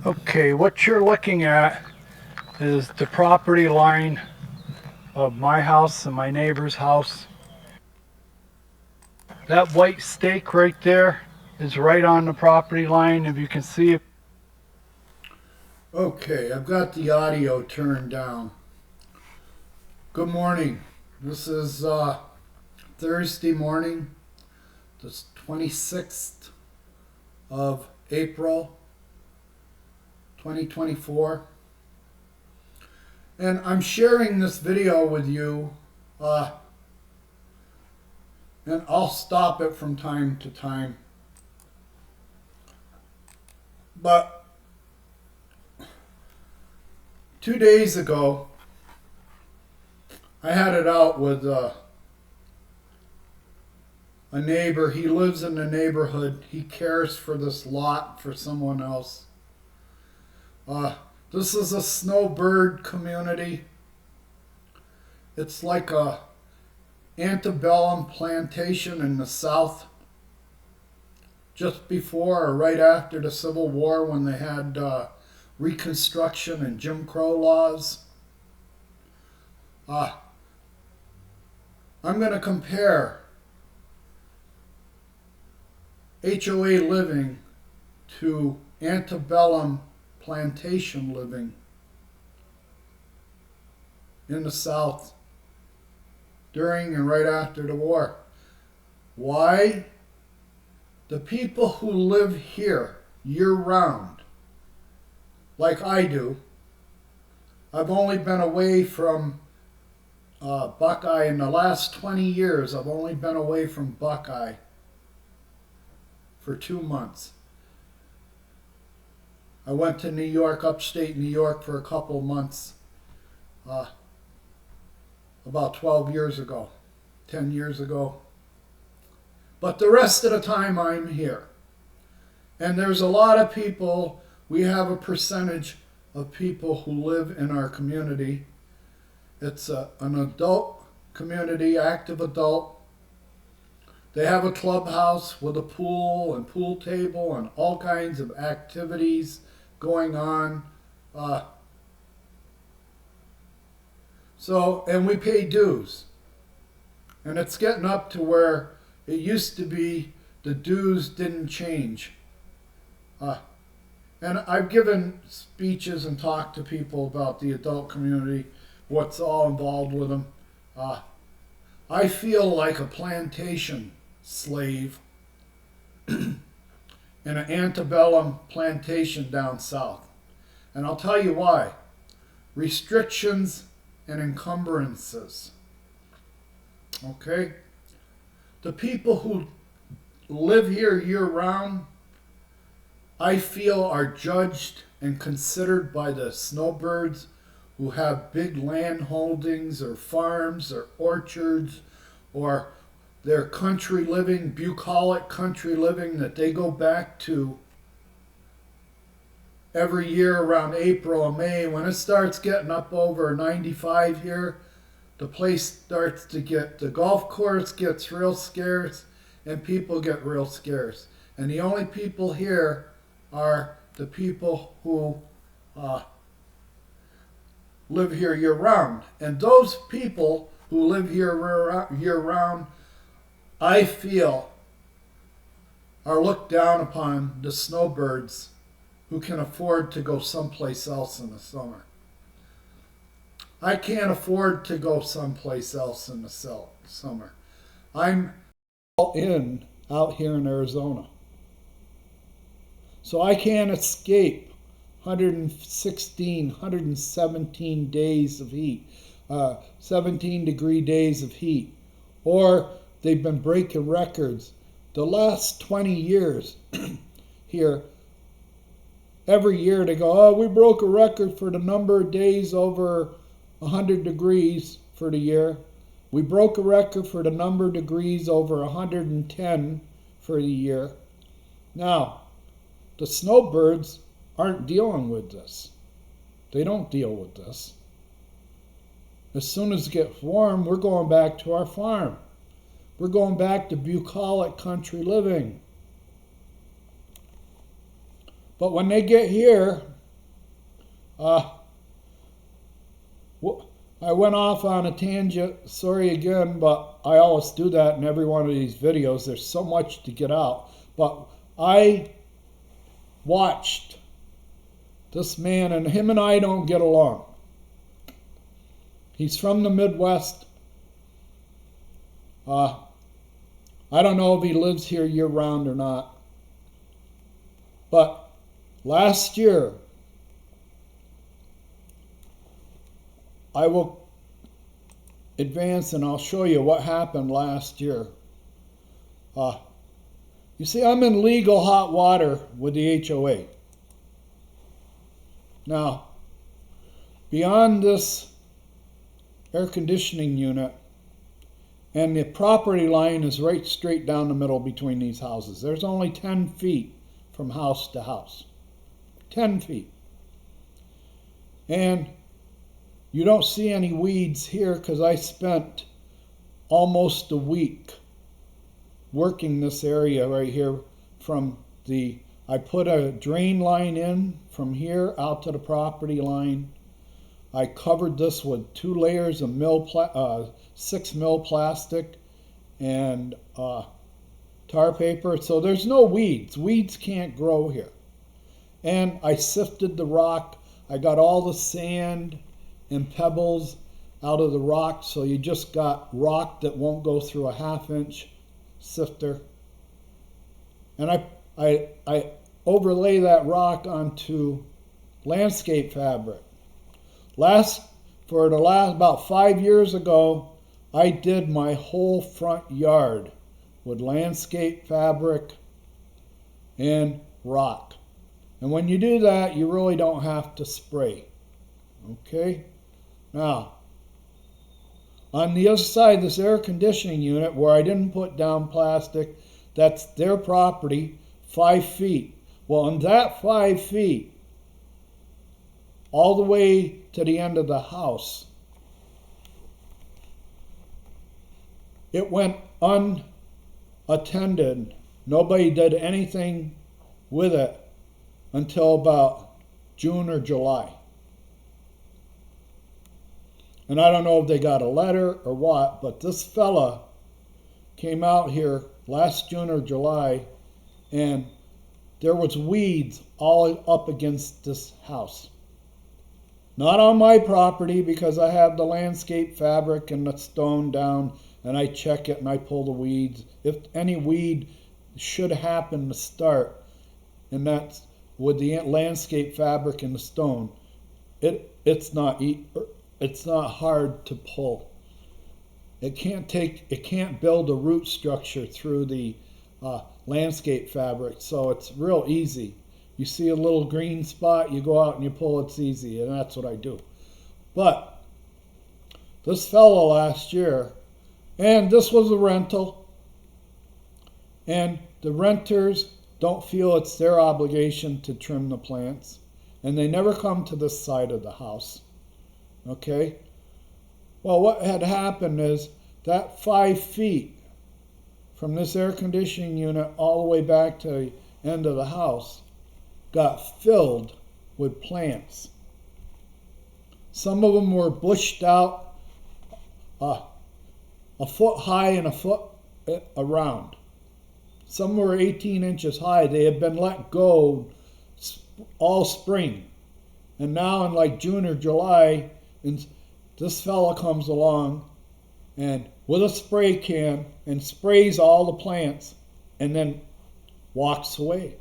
Okay, what you're looking at is the property line of my house and my neighbor's house. That white stake right there is right on the property line. If you can see it. Okay, I've got the audio turned down. Good morning. This is Thursday morning, the 26th of April, 2024. And I'm sharing this video with you, and I'll stop it from time to time. But 2 days ago, I had it out with a neighbor. He lives in the neighborhood. He cares for this lot for someone else. This is a snowbird community. It's like a antebellum plantation in the South, just before or right after the Civil War, when they had Reconstruction and Jim Crow laws. I'm going to compare HOA living to antebellum plantation living in the South during and right after the war. Why? The people who live here year-round, like I do, I've only been away from Buckeye in the last 20 years. I've only been away from Buckeye for 2 months. I went to New York, upstate New York, for a couple months about 12 years ago, 10 years ago. But the rest of the time I'm here. And there's a lot of people. We have a percentage of people who live in our community. It's an adult community, active adult. They have a clubhouse with a pool and pool table and all kinds of activities going on. And we pay dues. And it's getting up to where it used to be the dues didn't change. And I've given speeches and talked to people about the adult community, what's all involved with them. I feel like a plantation slave in an antebellum plantation down south. And I'll tell you why. Restrictions and encumbrances. Okay? The people who live here year-round, I feel, are judged and considered by the snowbirds who have big land holdings or farms or orchards, or their country living, bucolic country living that they go back to every year around April or May. When it starts getting up over 95 here, the place starts to get, the golf course gets real scarce and people get real scarce. And the only people here are the people who live here year-round. And those people who live here year-round, I feel, are looked down upon the snowbirds who can afford to go someplace else in the summer. I can't afford to go someplace else in the summer. I'm all in out here in Arizona. So I can't escape 116, 117 days of heat, 17-degree days of heat. Or they've been breaking records. The last 20 years here, every year they go, oh, we broke a record for the number of days over 100 degrees for the year. We broke a record for the number of degrees over 110 for the year. Now, the snowbirds aren't dealing with this. They don't deal with this. As soon as it gets warm, we're going back to our farm. We're going back to bucolic country living. But when they get here, Uh, I went off on a tangent, sorry again, but I always do that in every one of these videos. There's so much to get out. But I watched this man, and him and I don't get along. He's from the Midwest. I don't know if he lives here year round or not. But last year, I will advance and I'll show you what happened last year. You see, I'm in legal hot water with the HOA. Now, beyond this air conditioning unit, and the property line is right straight down the middle between these houses. There's only 10 feet from house to house. 10 feet. And you don't see any weeds here because I spent almost a week working this area right here I put a drain line in from here out to the property line. I covered this with 2 layers of 6 mil plastic and tar paper. So there's no weeds. Weeds can't grow here. And I sifted the rock. I got all the sand and pebbles out of the rock, so you just got rock that won't go through a 1/2 inch sifter. And I overlay that rock onto landscape fabric. About 5 years ago, I did my whole front yard with landscape fabric and rock. And when you do that, you really don't have to spray. Okay? Now, on the other side, this air conditioning unit where I didn't put down plastic, that's their property, 5 feet. Well, in that 5 feet, all the way to the end of the house, it went unattended. Nobody did anything with it until about June or July. And I don't know if they got a letter or what, but this fella came out here last June or July, and there was weeds all up against this house. Not on my property because I have the landscape fabric and the stone down, and I check it and I pull the weeds. If any weed should happen to start, and that's with the landscape fabric and the stone, it's not hard to pull. It can't build a root structure through the landscape fabric, so it's real easy. You see a little green spot, you go out and you pull, it's easy, and that's what I do. But this fellow last year, and this was a rental, and the renters don't feel it's their obligation to trim the plants, and they never come to this side of the house. Okay? Well, what had happened is that 5 feet from this air conditioning unit all the way back to the end of the house got filled with plants. Some of them were bushed out a foot high and a foot around. Some were 18 inches high. They had been let go all spring. And now in like June or July, this fella comes along and with a spray can and sprays all the plants and then walks away.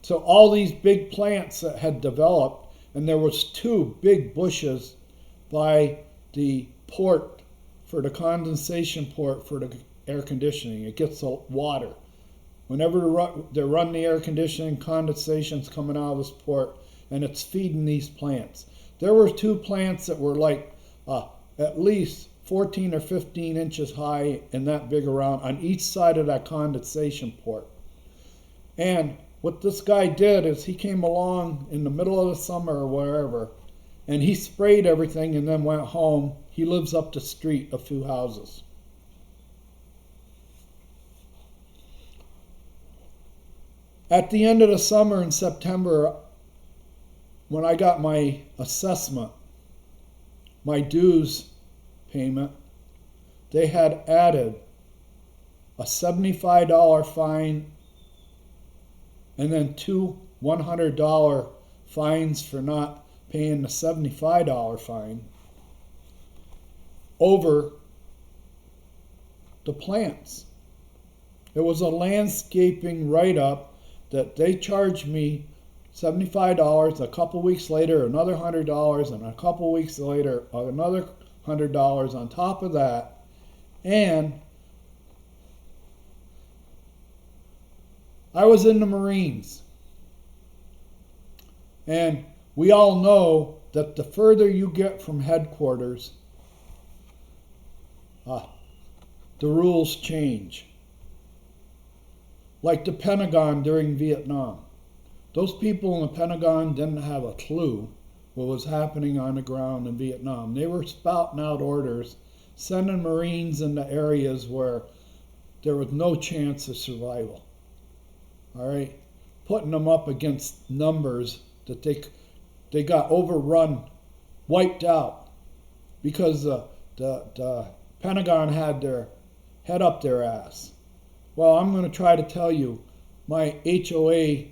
So all these big plants that had developed, and there was 2 big bushes by the port for the condensation port for the air conditioning. It gets the water. Whenever they run the air conditioning, condensation's coming out of this port, and it's feeding these plants. There were 2 plants that were like at least 14 or 15 inches high and that big around on each side of that condensation port. And what this guy did is he came along in the middle of the summer or wherever, and he sprayed everything and then went home. He lives up the street a few houses. At the end of the summer in September, when I got my assessment, my dues payment, they had added a $75 fine and then two $100 fines for not paying the $75 fine over the plants. It was a landscaping write-up that they charged me $75, a couple weeks later another $100, and a couple weeks later another $100 on top of that. And I was in the Marines, and we all know that the further you get from headquarters, the rules change. Like the Pentagon during Vietnam. Those people in the Pentagon didn't have a clue what was happening on the ground in Vietnam. They were spouting out orders, sending Marines into areas where there was no chance of survival. All right, putting them up against numbers that they got overrun, wiped out, because the Pentagon had their head up their ass. Well, I'm going to try to tell you, my HOA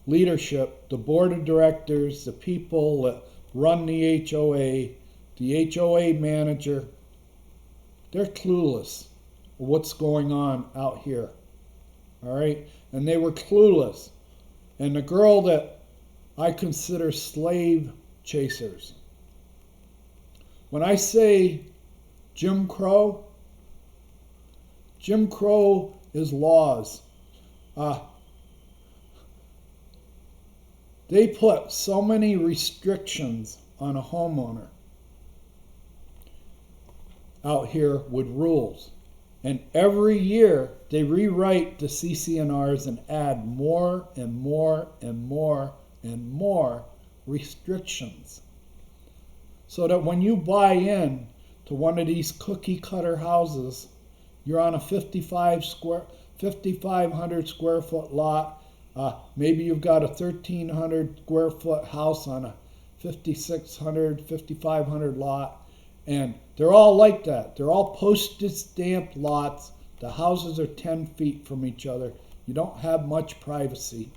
leadership, the board of directors, the people that run the HOA manager, they're clueless of what's going on out here. All right? And they were clueless. And the girl that I consider slave chasers. When I say Jim Crow is laws. They put so many restrictions on a homeowner out here with rules. And every year they rewrite the CC&Rs and add more and more and more and more restrictions. So that when you buy in to one of these cookie cutter houses, you're on a 5,500 square foot lot. Maybe you've got a 1,300 square foot house on a 5,600, 5,500 lot. And they're all like that. They're all postage stamped lots. The houses are 10 feet from each other. You don't have much privacy.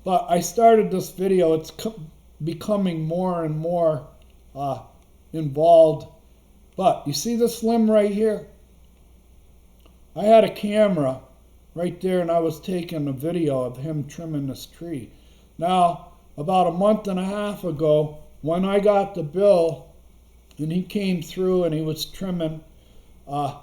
But I started this video. It's becoming more and more involved. But you see this limb right here? I had a camera right there, and I was taking a video of him trimming this tree. Now, about a month and a half ago, when I got the bill, and he came through and he was trimming, I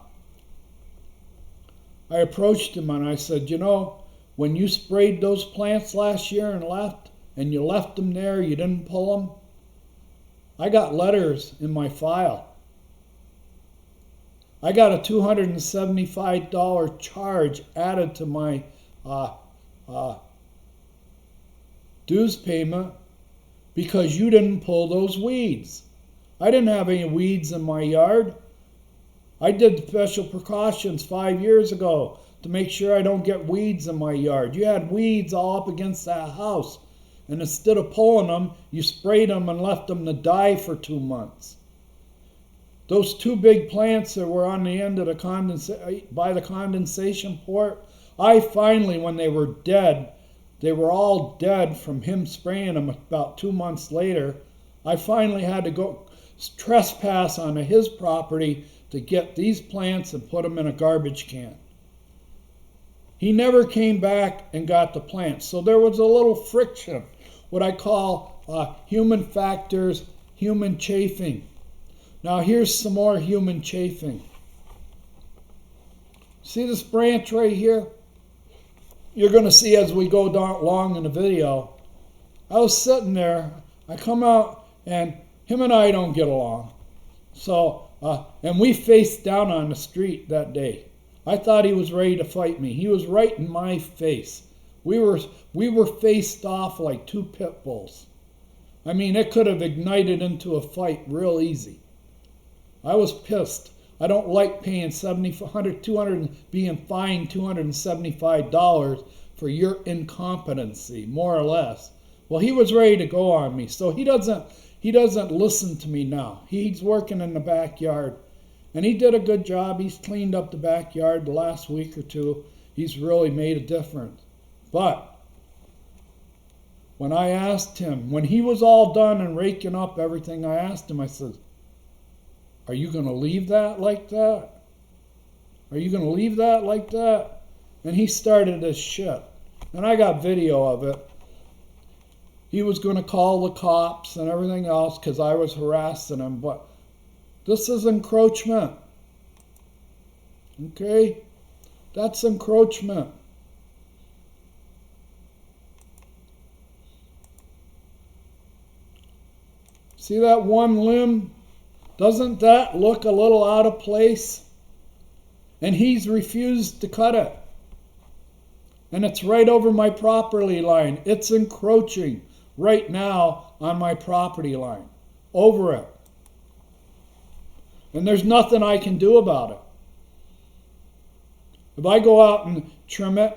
approached him and I said, you know, when you sprayed those plants last year and you left them there, you didn't pull them, I got letters in my file. I got a $275 charge added to my dues payment because you didn't pull those weeds. I didn't have any weeds in my yard. I did special precautions 5 years ago to make sure I don't get weeds in my yard. You had weeds all up against that house, and instead of pulling them, you sprayed them and left them to die for 2 months. Those two big plants that were on the end of by the condensation port, I finally, when they were dead, they were all dead from him spraying them about 2 months later, I finally had to go trespass onto his property to get these plants and put them in a garbage can. He never came back and got the plants. So there was a little friction, what I call human factors, human chafing. Now here's some more human chafing. See this branch right here? You're going to see as we go along in the video. I was sitting there, I come out, and him and I don't get along. So, and we faced down on the street that day. I thought he was ready to fight me. He was right in my face. We were faced off like two pit bulls. I mean, it could have ignited into a fight real easy. I was pissed. I don't like paying being fined $275 for your incompetency, more or less. Well, he was ready to go on me, so he doesn't listen to me now. He's working in the backyard, and he did a good job. He's cleaned up the backyard the last week or two. He's really made a difference. But when I asked him, when he was all done and raking up everything, I asked him, I said, are you going to leave that like that? Are you going to leave that like that? And he started this shit. And I got video of it. He was going to call the cops and everything else because I was harassing him. But this is encroachment. Okay? That's encroachment. See that one limb? Doesn't that look a little out of place? And he's refused to cut it. And it's right over my property line. It's encroaching right now on my property line. Over it. And there's nothing I can do about it. If I go out and trim it,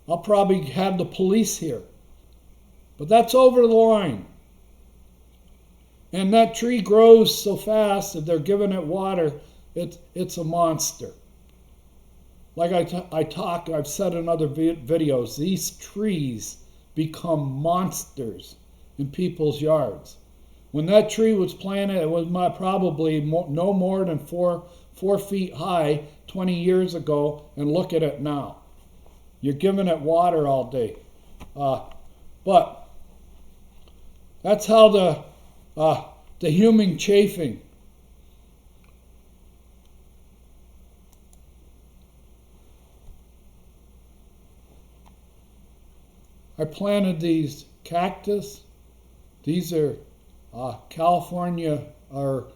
I'll probably have the police here. But that's over the line. And that tree grows so fast that they're giving it water, it's a monster. Like I've said in other videos, these trees become monsters in people's yards. When that tree was planted, it was probably no more than 4 feet high 20 years ago, and look at it now. You're giving it water all day. But that's how the human chafing. I planted these cactus. These are California or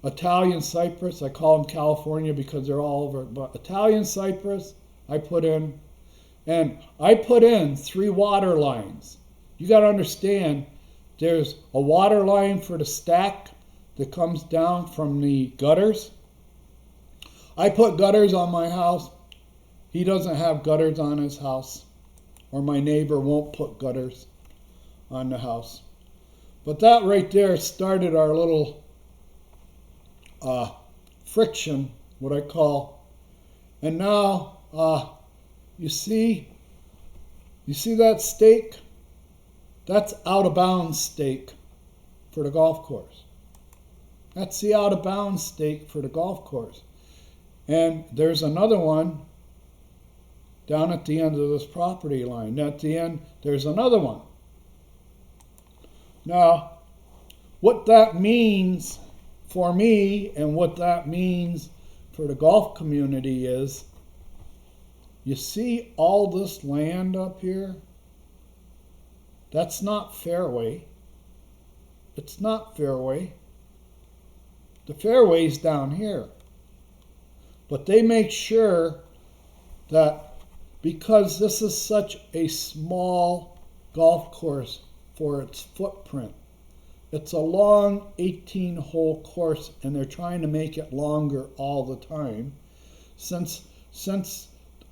Italian cypress. I call them California because they're all over. But Italian cypress I put in. And I put in 3 water lines. You got to understand, there's a water line for the stack that comes down from the gutters. I put gutters on my house. He doesn't have gutters on his house. Or my neighbor won't put gutters on the house. But that right there started our little friction, what I call. And now, you see that stake? That's out of bounds stake for the golf course. That's the out of bounds stake for the golf course. And there's another one down at the end of this property line. At the end, there's another one. Now, what that means for me and what that means for the golf community is, you see all this land up here? That's not fairway. It's not fairway. The fairway's down here. But they make sure that because this is such a small golf course for its footprint, it's a long 18-hole course, and they're trying to make it longer all the time. Since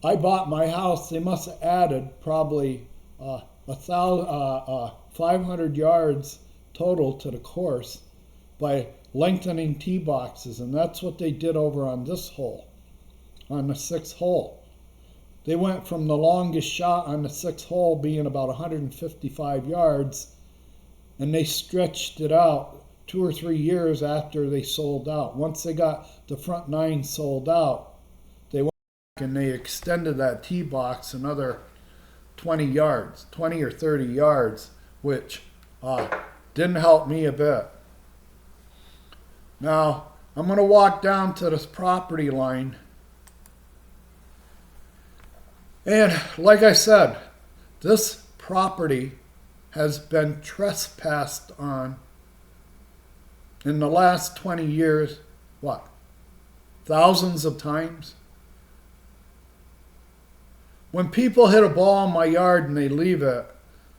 I bought my house, they must have added probably 500 yards total to the course by lengthening tee boxes, and that's what they did over on this hole, on the 6th hole. They went from the longest shot on the 6th hole being about 155 yards, and they stretched it out 2 or 3 years after they sold out. Once they got the front 9 sold out, they went back and they extended that tee box another 20 yards, 20 or 30 yards, which didn't help me a bit. Now, I'm going to walk down to this property line. And like I said, this property has been trespassed on in the last 20 years, what, thousands of times? When people hit a ball in my yard and they leave it,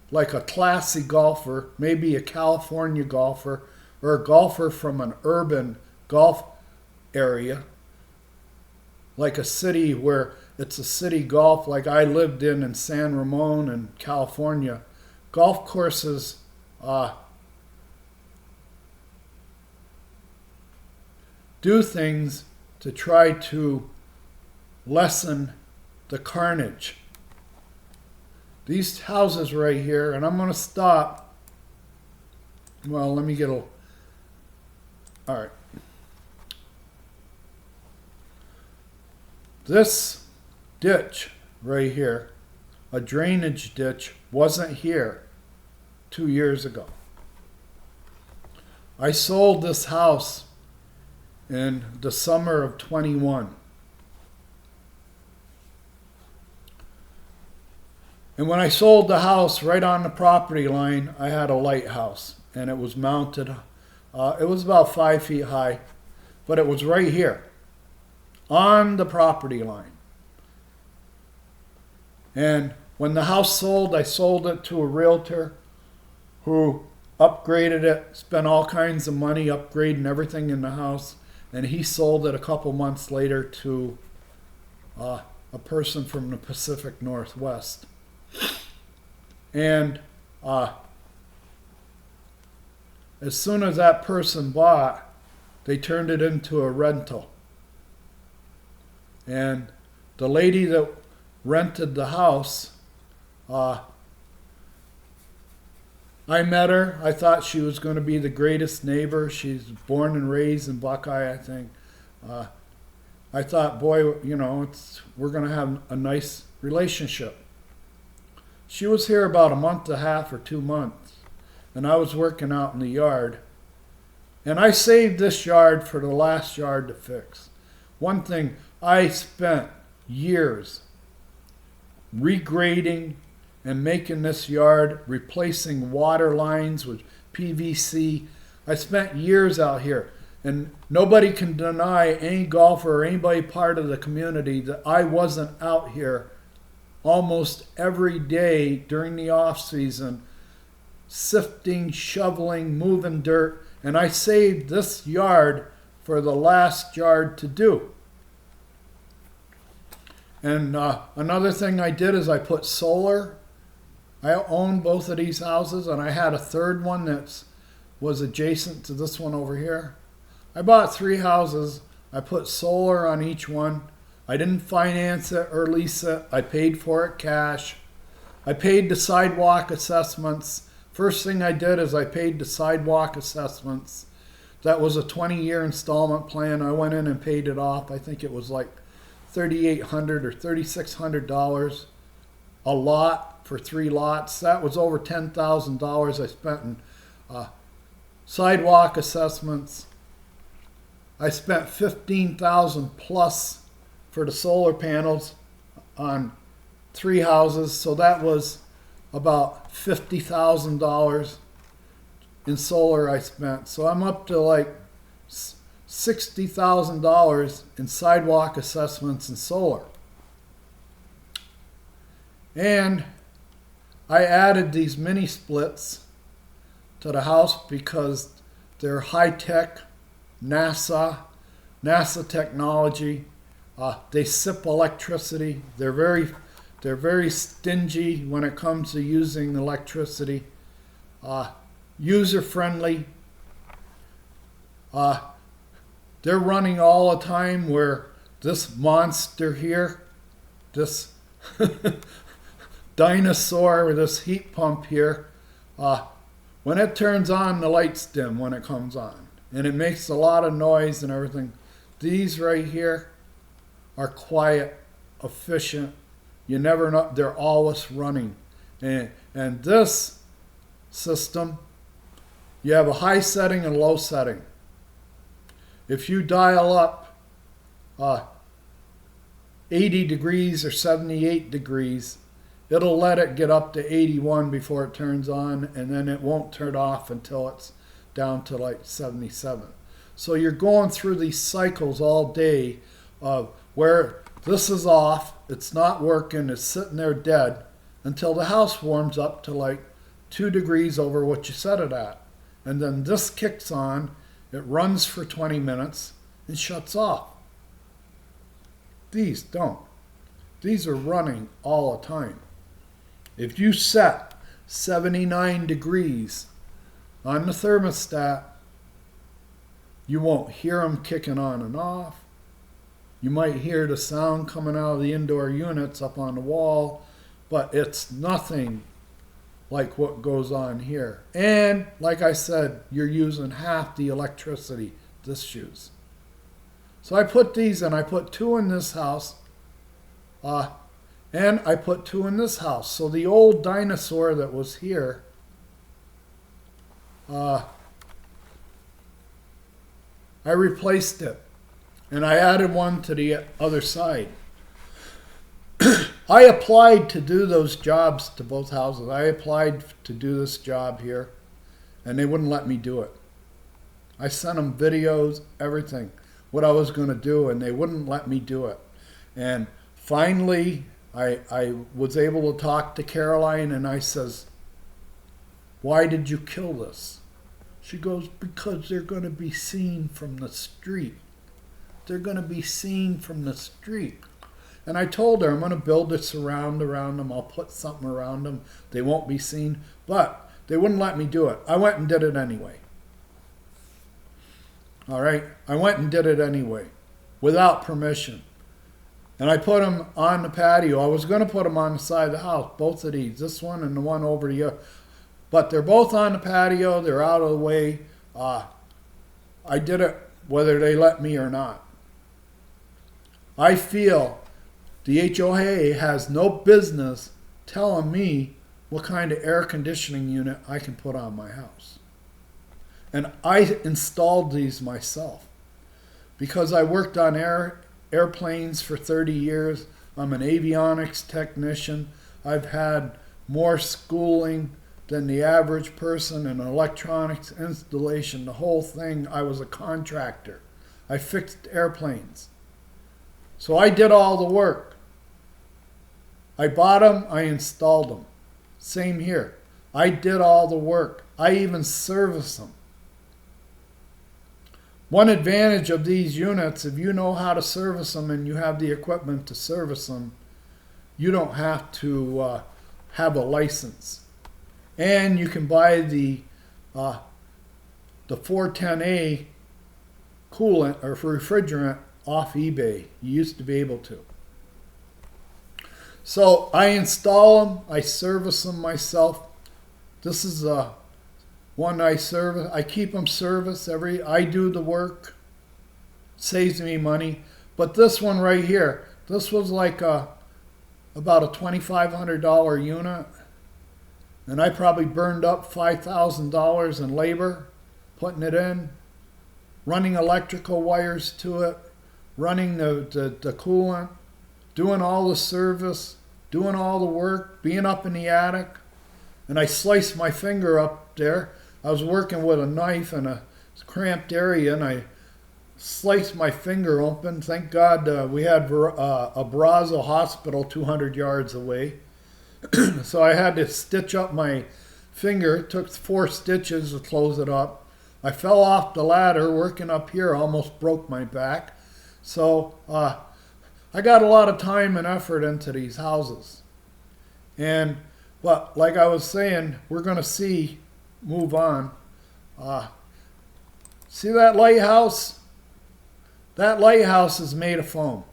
like a classy golfer, maybe a California golfer, or a golfer from an urban golf area, like a city where it's a city golf like I lived in San Ramon in California, golf courses do things to try to lessen the carnage. These houses right here, and I'm going to stop. Well, let me get a... All right. This ditch right here, a drainage ditch, wasn't here 2 years ago. I sold this house in the summer of 21. And when I sold the house right on the property line, I had a lighthouse, and it was mounted. It was about 5 feet high, but it was right here on the property line. And when the house sold, I sold it to a realtor who upgraded it, spent all kinds of money upgrading everything in the house, and he sold it a couple months later to a person from the Pacific Northwest. And as soon as that person bought, they turned it into a rental. And the lady that rented the house, I met her. I thought she was going to be the greatest neighbor. She's born and raised in Buckeye, I think. I thought, boy, you know, we're going to have a nice relationship. She was here about a month and a half or 2 months, and I was working out in the yard. And I saved this yard for the last yard to fix. One thing, I spent years regrading and making this yard, replacing water lines with PVC. I spent years out here, and nobody can deny, any golfer or anybody part of the community, that I wasn't out here almost every day during the off season, sifting, shoveling, moving dirt, and I saved this yard for the last yard to do. And another thing I did is I put solar. I own both of these houses, and I had a third one that was adjacent to this one over here. I bought 3 houses. I put solar on each one. I didn't finance it or lease it. I paid for it cash. I paid the sidewalk assessments. First thing I did is I paid the sidewalk assessments. That was a 20-year installment plan. I went in and paid it off. I think it was like $3,800 or $3,600 a lot for 3 lots. That was over $10,000 I spent in sidewalk assessments. I spent $15,000 plus for the solar panels on 3 houses, so that was about $50,000 in solar I spent. So I'm up to like $60,000 in sidewalk assessments and solar. And I added these mini splits to the house because they're high-tech NASA technology. They sip electricity. They're very stingy when it comes to using electricity. User-friendly. They're running all the time, where this monster here, this dinosaur with this heat pump here, when it turns on, the lights dim when it comes on. And it makes a lot of noise and everything. These right here are quiet, efficient. You never know, they're always running. And this system, you have a high setting and low setting. If you dial up 80 degrees or 78 degrees, it'll let it get up to 81 before it turns on, and then it won't turn off until it's down to like 77. So you're going through these cycles all day of where this is off, it's not working, it's sitting there dead, until the house warms up to like 2 degrees over what you set it at. And then this kicks on, it runs for 20 minutes and shuts off. These don't. These are running all the time. If you set 79 degrees on the thermostat. You won't hear them kicking on and off. You might hear the sound coming out of the indoor units up on the wall, but it's nothing like what goes on here. And like I said, you're using half the electricity this uses. So I put these in. I put 2 in this house, and I put 2 in this house. So the old dinosaur that was here, I replaced it, and I added one to the other side. I applied to do those jobs to both houses. I applied to do this job here, and they wouldn't let me do it. I sent them videos, everything, what I was going to do, and they wouldn't let me do it. And finally, I was able to talk to Caroline, and I says, "Why did you kill this?" She goes, "Because they're going to be seen from the street. They're going to be seen from the street." And I told her, I'm going to build a surround around them. I'll put something around them. They won't be seen. But they wouldn't let me do it. I went and did it anyway. All right? I went and did it anyway, without permission. And I put them on the patio. I was going to put them on the side of the house, both of these, this one and the one over here. But they're both on the patio. They're out of the way. I did it whether they let me or not. I feel the HOA has no business telling me what kind of air conditioning unit I can put on my house. And I installed these myself because I worked on airplanes for 30 years. I'm an avionics technician. I've had more schooling than the average person in electronics installation, the whole thing. I was a contractor. I fixed airplanes. So I did all the work. I bought them, I installed them. Same here. I did all the work. I even serviced them. One advantage of these units, if you know how to service them and you have the equipment to service them, you don't have to have a license. And you can buy the 410A coolant or refrigerant off eBay. You used to be able to. So I install them, I service them myself. This is one I service. I keep them serviced. I do the work. Saves me money. But this one right here, this was like about a $2,500 unit. And I probably burned up $5,000 in labor putting it in, running electrical wires to it, running the coolant, doing all the service, doing all the work, being up in the attic. And I sliced my finger up there. I was working with a knife in a cramped area, and I sliced my finger open. Thank God we had a Brazil hospital 200 yards away. So I had to stitch up my finger. It took 4 stitches to close it up. I fell off the ladder working up here, almost broke my back. So I got a lot of time and effort into these houses. But like I was saying, we're going to move on. See that lighthouse? That lighthouse is made of foam.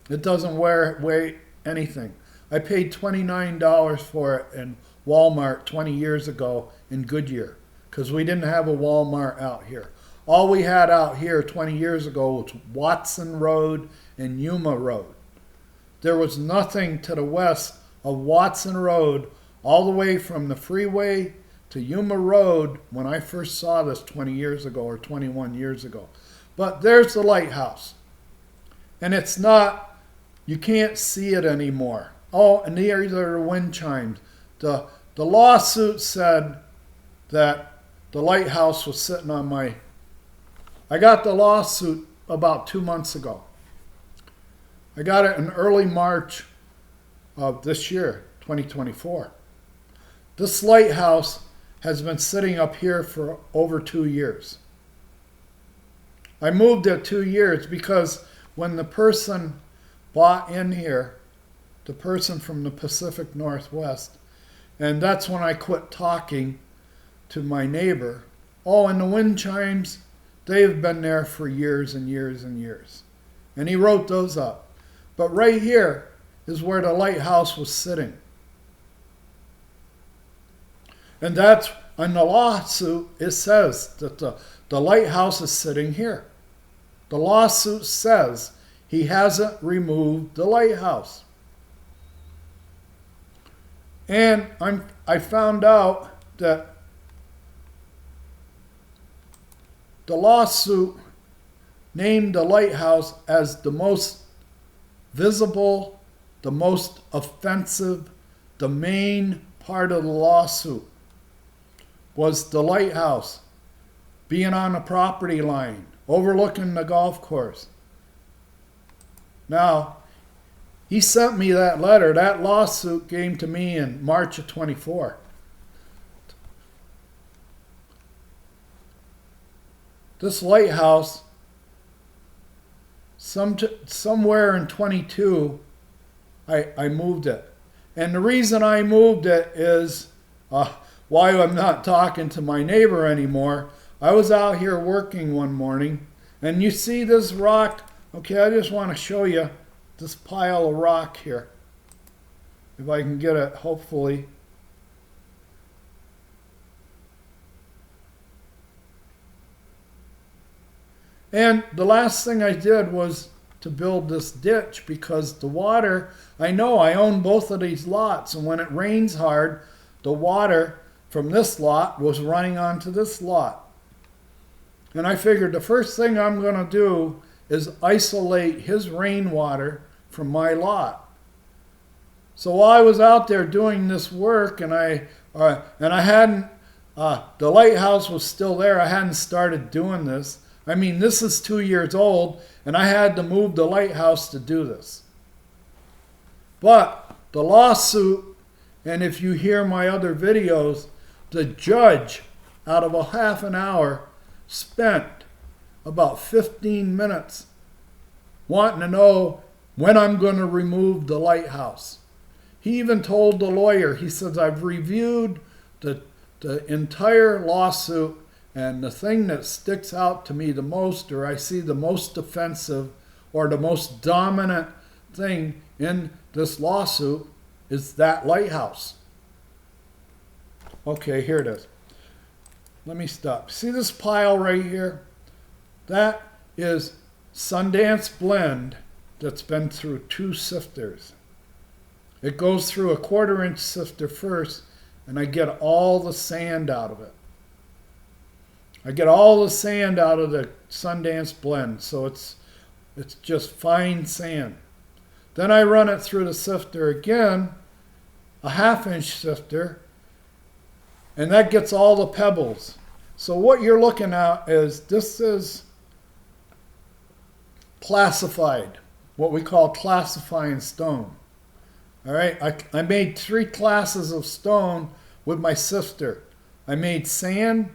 It doesn't weigh anything. I paid $29 for it in Walmart 20 years ago in Goodyear because we didn't have a Walmart out here. All we had out here 20 years ago was Watson Road and Yuma Road. There was nothing to the west of Watson Road all the way from the freeway to Yuma Road when I first saw this 20 years ago or 21 years ago. But there's the lighthouse. And it's not, you can't see it anymore. Oh, and these are the wind chimes. The lawsuit said that the lighthouse was sitting on my... I got the lawsuit about 2 months ago. I got it in early March of this year, 2024. This lighthouse has been sitting up here for over 2 years. I moved it 2 years because when the person bought in here, the person from the Pacific Northwest, And that's when I quit talking to my neighbor. Oh, and the wind chimes, they've been there for years and years and years. And he wrote those up. But right here is where the lighthouse was sitting. And that's, in the lawsuit, it says that the lighthouse is sitting here. The lawsuit says he hasn't removed the lighthouse. And I found out that the lawsuit named the lighthouse as the most visible, the most offensive, the main part of the lawsuit was the lighthouse being on the property line, overlooking the golf course. Now, he sent me that letter. That lawsuit came to me in March of 24. This lighthouse, somewhere in 22, I moved it. And the reason I moved it is why I'm not talking to my neighbor anymore. I was out here working one morning, and you see this rock. Okay, I just want to show you this pile of rock here. If I can get it, hopefully. And the last thing I did was to build this ditch because the water, I know I own both of these lots, and when it rains hard, the water from this lot was running onto this lot. And I figured the first thing I'm going to do is isolate his rainwater from my lot. So while I was out there doing this work, and I hadn't, the lighthouse was still there. I hadn't started doing this. I mean, this is 2 years old, and I had to move the lighthouse to do this. But the lawsuit, and if you hear my other videos, the judge, out of a half an hour, spent about 15 minutes wanting to know when I'm going to remove the lighthouse. He even told the lawyer, he says, I've reviewed the entire lawsuit, and the thing that sticks out to me the most, or I see the most offensive or the most dominant thing in this lawsuit, is that lighthouse. Okay, here it is. Let me stop. See this pile right here? That is Sundance blend that's been through 2 sifters. It goes through a 1/4-inch sifter first, and I get all the sand out of it. I get all the sand out of the Sundance blend, so it's just fine sand. Then I run it through the sifter again, a 1/2-inch sifter, and that gets all the pebbles. So what you're looking at is, this is classified, what we call classifying stone. All right, I made 3 classes of stone with my sifter. I made sand,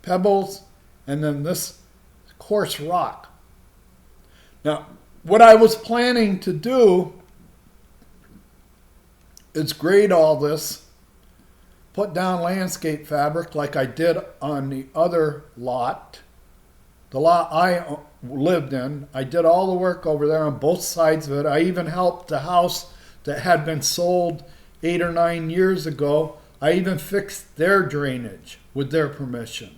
pebbles, and then this coarse rock. Now, what I was planning to do is grade all this, put down landscape fabric like I did on the other lot, the lot I lived in. I did all the work over there on both sides of it. I even helped the house that had been sold 8 or 9 years ago. I even fixed their drainage with their permission.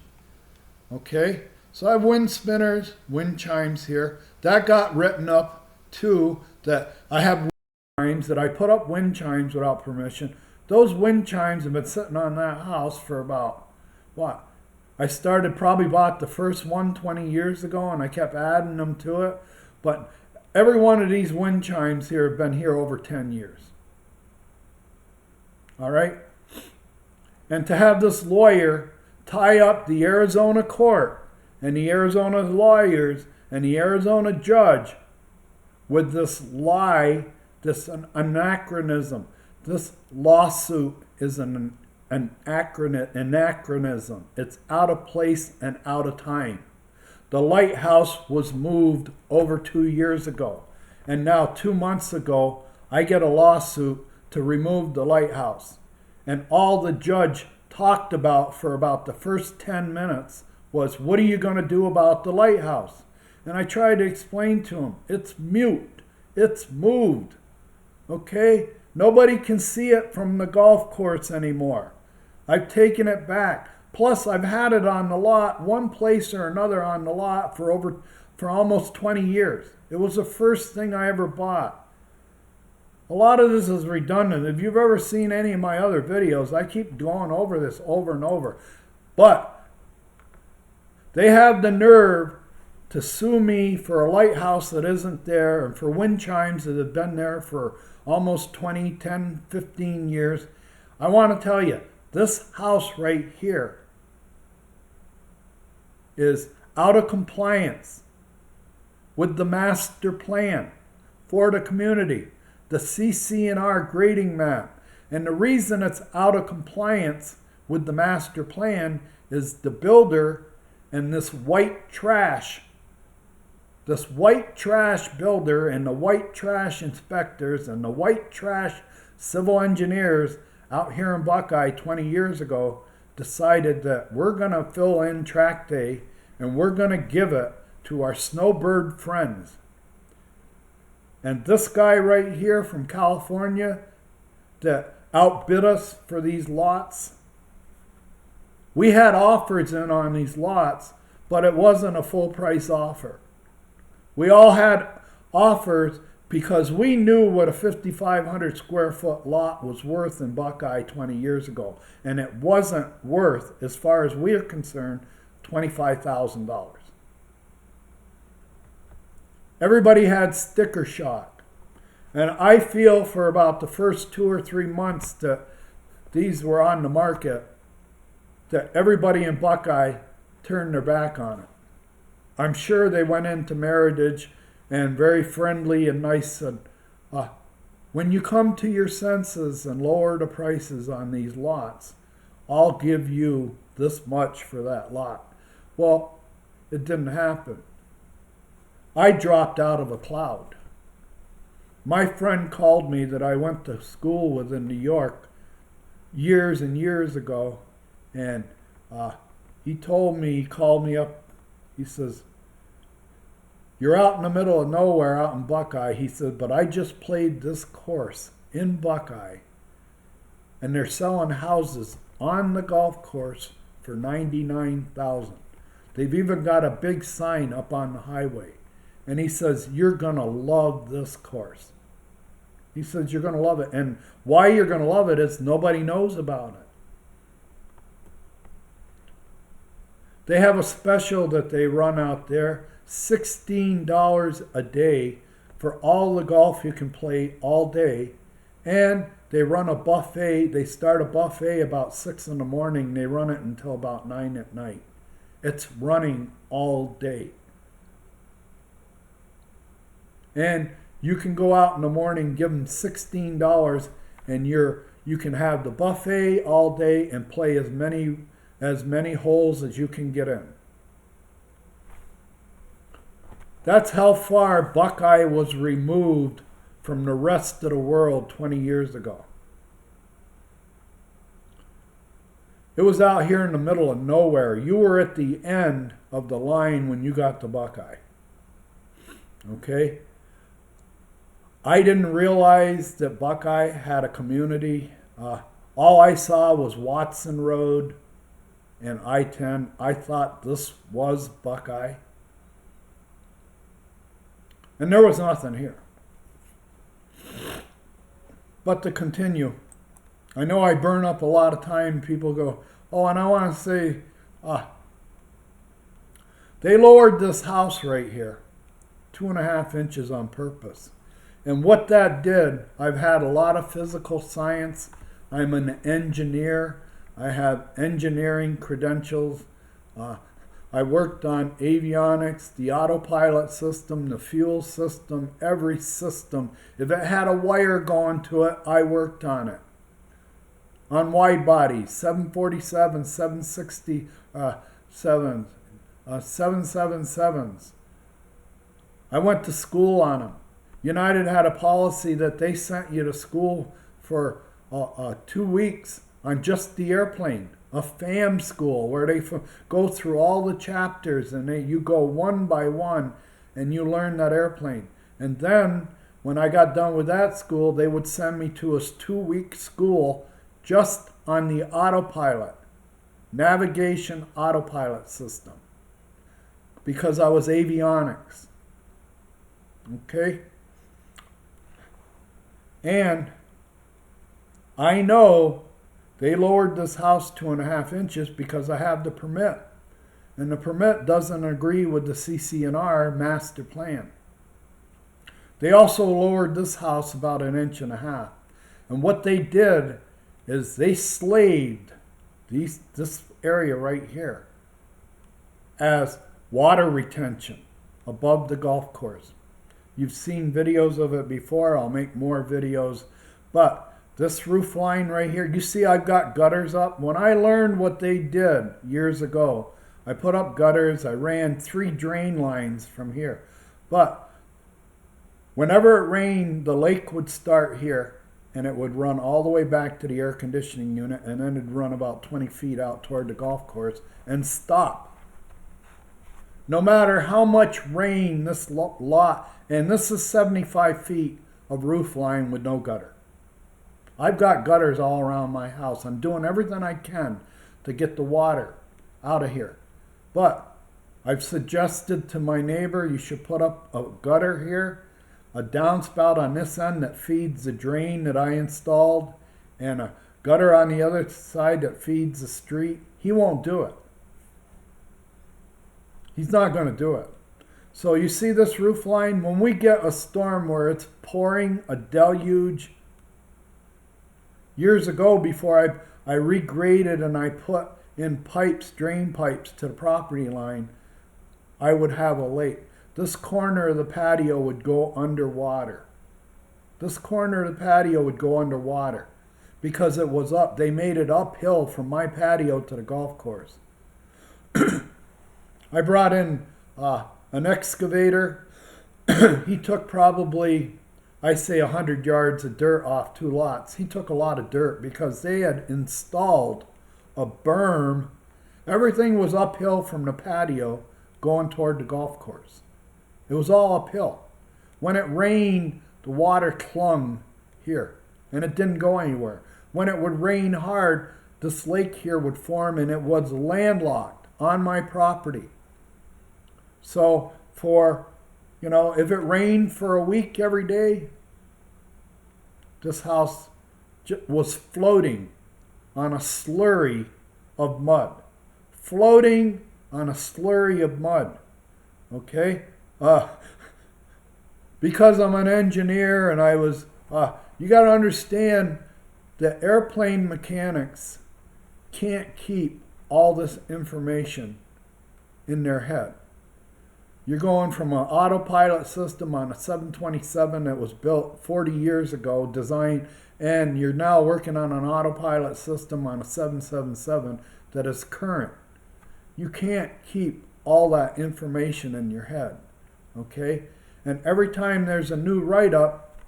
Okay, so I have wind spinners, wind chimes here. That got written up too, that I have wind chimes, that I put up wind chimes without permission. Those wind chimes have been sitting on that house for about, what? I probably bought the first one 20 years ago, and I kept adding them to it. But every one of these wind chimes here have been here over 10 years. All right? And to have this lawyer tie up the Arizona court and the Arizona lawyers and the Arizona judge with this lie, this anachronism. This lawsuit is an anachronism. It's out of place and out of time. The lighthouse was moved over 2 years ago. And now 2 months ago, I get a lawsuit to remove the lighthouse. And all the judge talked about for about the first 10 minutes was, what are you going to do about the lighthouse? And I tried to explain to him, it's mute, it's moved, okay? Nobody can see it from the golf course anymore. I've taken it back. Plus, I've had it on the lot, one place or another on the lot for almost 20 years. It was the first thing I ever bought. A lot of this is redundant. If you've ever seen any of my other videos, I keep going over this over and over. But they have the nerve to sue me for a lighthouse that isn't there and for wind chimes that have been there for almost 20, 10, 15 years. I want to tell you, this house right here is out of compliance with the master plan for the community, the CC&R grading map. And the reason it's out of compliance with the master plan is the builder and this white trash builder and the white trash inspectors and the white trash civil engineers out here in Buckeye 20 years ago decided that we're going to fill in track day and we're going to give it to our snowbird friends. And this guy right here from California that outbid us for these lots, we had offers in on these lots, but it wasn't a full price offer. We all had offers because we knew what a 5,500 square foot lot was worth in Buckeye 20 years ago. And it wasn't worth, as far as we are concerned, $25,000. Everybody had sticker shock. And I feel for about the first 2 or 3 months that these were on the market, that everybody in Buckeye turned their back on it. I'm sure they went into Meritage and very friendly and nice said, when you come to your senses and lower the prices on these lots, I'll give you this much for that lot. Well, it didn't happen. I dropped out of a cloud. My friend called me that I went to school with in New York years and years ago, and he called me up, he says, you're out in the middle of nowhere out in Buckeye. He said, but I just played this course in Buckeye, and they're selling houses on the golf course for $99,000. They've even got a big sign up on the highway. And he says, you're going to love this course. He says, you're going to love it. And why you're going to love it is nobody knows about it. They have a special that they run out there, $16 a day for all the golf you can play all day. And they run a buffet. They start a buffet about 6 in the morning. They run it until about 9 at night. It's running all day. And you can go out in the morning, give them $16, and you can have the buffet all day and play as many holes as you can get in. That's how far Buckeye was removed from the rest of the world 20 years ago. It was out here in the middle of nowhere. You were at the end of the line when you got to Buckeye. Okay? I didn't realize that Buckeye had a community. All I saw was Watson Road and I-10. I thought this was Buckeye. And there was nothing here. But to continue, I know I burn up a lot of time. People go, oh, and I want to say, they lowered this house right here 2.5 inches on purpose. And what that did, I've had a lot of physical science. I'm an engineer. I have engineering credentials. I worked on avionics, the autopilot system, the fuel system, every system. If it had a wire going to it, I worked on it. On wide bodies, 747, 760, 777s. I went to school on them. United had a policy that they sent you to school for 2 weeks on just the airplane. A FAM school where they go through all the chapters and you go one by one and you learn that airplane. And then when I got done with that school, they would send me to a 2-week school just on the autopilot, navigation autopilot system, because I was avionics. Okay? And I know they lowered this house 2.5 inches because I have the permit. And the permit doesn't agree with the CC&R master plan. They also lowered this house about 1.5 inches. And what they did is they slaved this area right here as water retention above the golf course. You've seen videos of it before. I'll make more videos. But this roof line right here, you see I've got gutters up. When I learned what they did years ago, I put up gutters. I ran 3 drain lines from here. But whenever it rained, the lake would start here and it would run all the way back to the air conditioning unit, and then it'd run about 20 feet out toward the golf course and stop. No matter how much rain this lot, and this is 75 feet of roof line with no gutter. I've got gutters all around my house. I'm doing everything I can to get the water out of here. But I've suggested to my neighbor, you should put up a gutter here, a downspout on this end that feeds the drain that I installed, and a gutter on the other side that feeds the street. He won't do it. He's not going to do it. So you see this roof line? When we get a storm where it's pouring a deluge, years ago, before I regraded and I put in pipes, drain pipes to the property line, I would have a lake. This corner of the patio would go underwater. This corner of the patio would go underwater because it was up. They made it uphill from my patio to the golf course. I brought in an excavator. He took probably, I say, 100 yards of dirt off 2 lots. He took a lot of dirt because they had installed a berm. Everything was uphill from the patio going toward the golf course. It was all uphill. When it rained, the water clung here, and it didn't go anywhere. When it would rain hard, this lake here would form, and it was landlocked on my property. So for, if it rained for a week every day, this house was floating on a slurry of mud. Floating on a slurry of mud. Okay? Because I'm an engineer and I was, you got to understand that airplane mechanics can't keep all this information in their head. You're going from an autopilot system on a 727 that was built 40 years ago, designed, and you're now working on an autopilot system on a 777 that is current. You can't keep all that information in your head, okay? And every time there's a new write-up,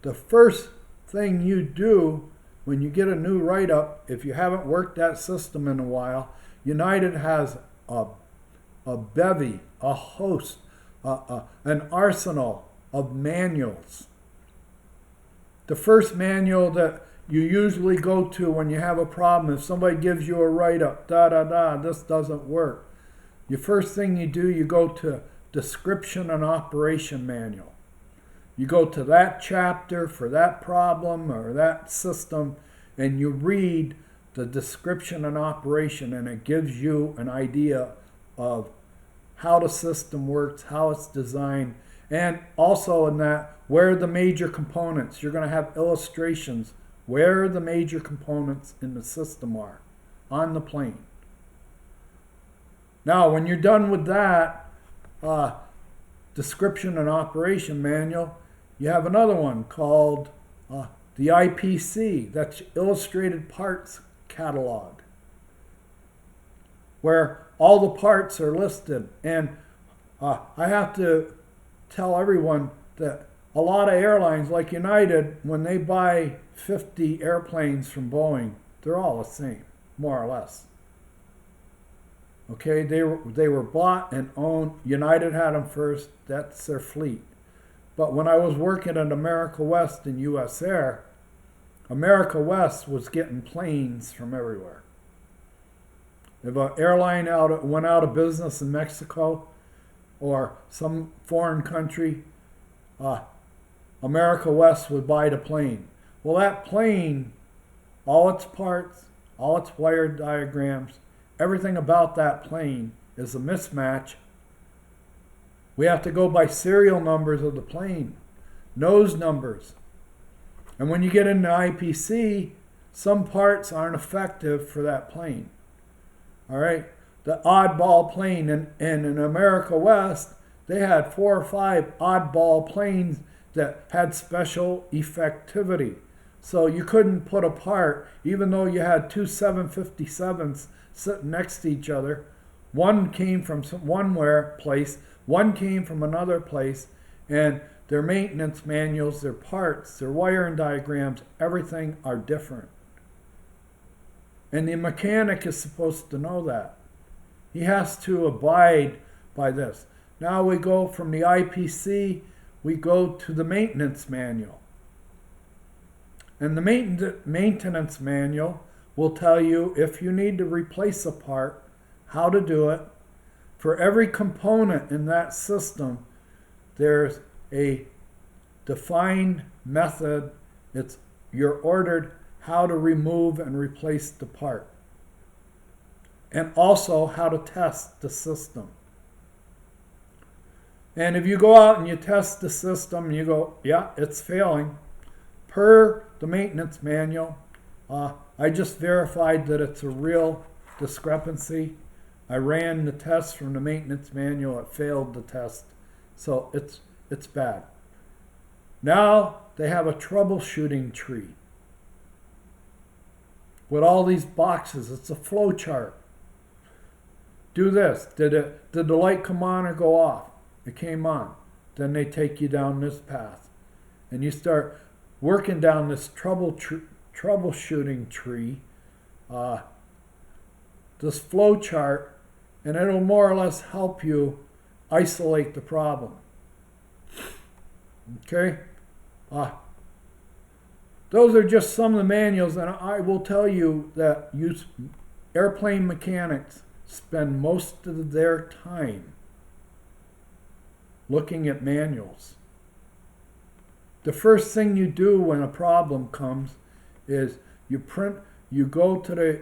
the first thing you do when you get a new write-up, if you haven't worked that system in a while, United has a bevy, a host, an arsenal of manuals. The first manual that you usually go to when you have a problem, if somebody gives you a write-up, this doesn't work. The first thing you do, you go to Description and Operation Manual. You go to that chapter for that problem or that system, and you read the description and operation, and it gives you an idea of how the system works, how it's designed, and also in that, where are the major components. You're going to have illustrations where the major components in the system are on the plane. Now, when you're done with that description and operation manual, you have another one called the IPC, that's Illustrated Parts Catalog, where all the parts are listed. And I have to tell everyone that a lot of airlines like United, when they buy 50 airplanes from Boeing, They're all the same, more or less. Okay, they were bought and owned. United had them first. That's their fleet. But when I was working at America West in U.S. Air, America West was getting planes from everywhere. If an airline went out of business in Mexico or some foreign country, America West would buy the plane. Well, that plane, all its parts, all its wired diagrams, everything about that plane is a mismatch. We have to go by serial numbers of the plane, nose numbers. And when you get into IPC, some parts aren't effective for that plane. All right? The oddball plane in America West, they had 4 or 5 oddball planes that had special effectivity. So you couldn't put a part, even though you had 2 757s sitting next to each other. One came from one place, one came from another place, and their maintenance manuals, their parts, their wiring diagrams, everything are different. And the mechanic is supposed to know that. He has to abide by this. Now we go from the IPC, we go to the maintenance manual. And the maintenance manual will tell you if you need to replace a part, how to do it. For every component in that system, there's a defined method. You're ordered how to remove and replace the part. And also how to test the system. And if you go out and you test the system and you go, yeah, it's failing, per the maintenance manual, I just verified that it's a real discrepancy. I ran the test from the maintenance manual. It failed the test. So it's bad. Now they have a troubleshooting tree with all these boxes. It's a flow chart. Do this. Did the light come on or go off? It came on. Then they take you down this path. And you start working down this troubleshooting tree, this flow chart, and it'll more or less help you isolate the problem. Okay? Those are just some of the manuals, and I will tell you that airplane mechanics spend most of their time looking at manuals. The first thing you do when a problem comes is you go to the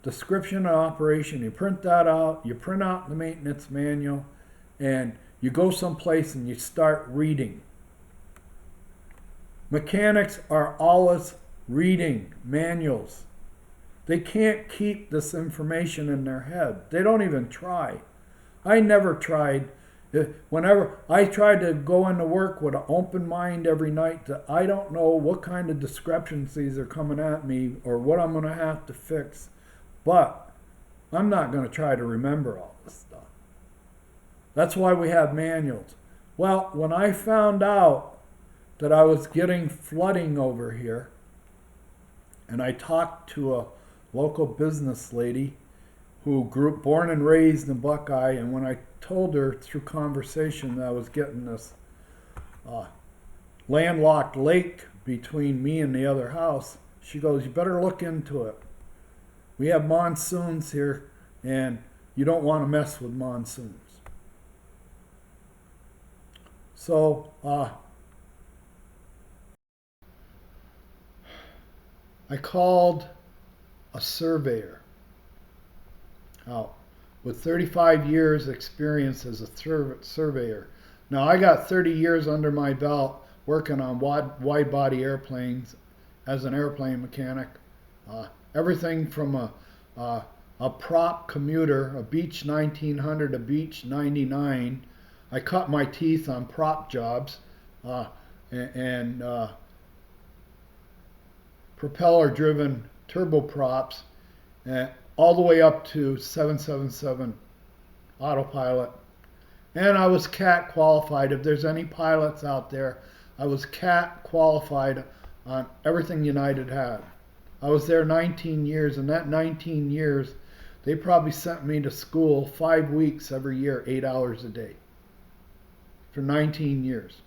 description of operation, you print that out, you print out the maintenance manual, and you go someplace and you start reading. Mechanics are always reading manuals. They can't keep this information in their head. They don't even try. I never tried. Whenever I tried to go into work with an open mind every night, that I don't know what kind of discrepancies are coming at me or what I'm going to have to fix, but I'm not going to try to remember all this stuff. That's why we have manuals. Well, when I found out that I was getting flooding over here, and I talked to a local business lady who born and raised in Buckeye, and when I told her through conversation that I was getting this landlocked lake between me and the other house, she goes, you better look into it. We have monsoons here, and you don't want to mess with monsoons. So I called a surveyor out with 35 years experience as a surveyor. Now I got 30 years under my belt working on wide body airplanes as an airplane mechanic. Everything from a prop commuter, a Beech 1900, a Beech 99. I cut my teeth on prop jobs and propeller driven turboprops, all the way up to 777 autopilot. And I was CAT qualified. If there's any pilots out there, I was CAT qualified on everything United had. I was there 19 years, and that 19 years, they probably sent me to school 5 weeks every year, 8 hours a day, for 19 years.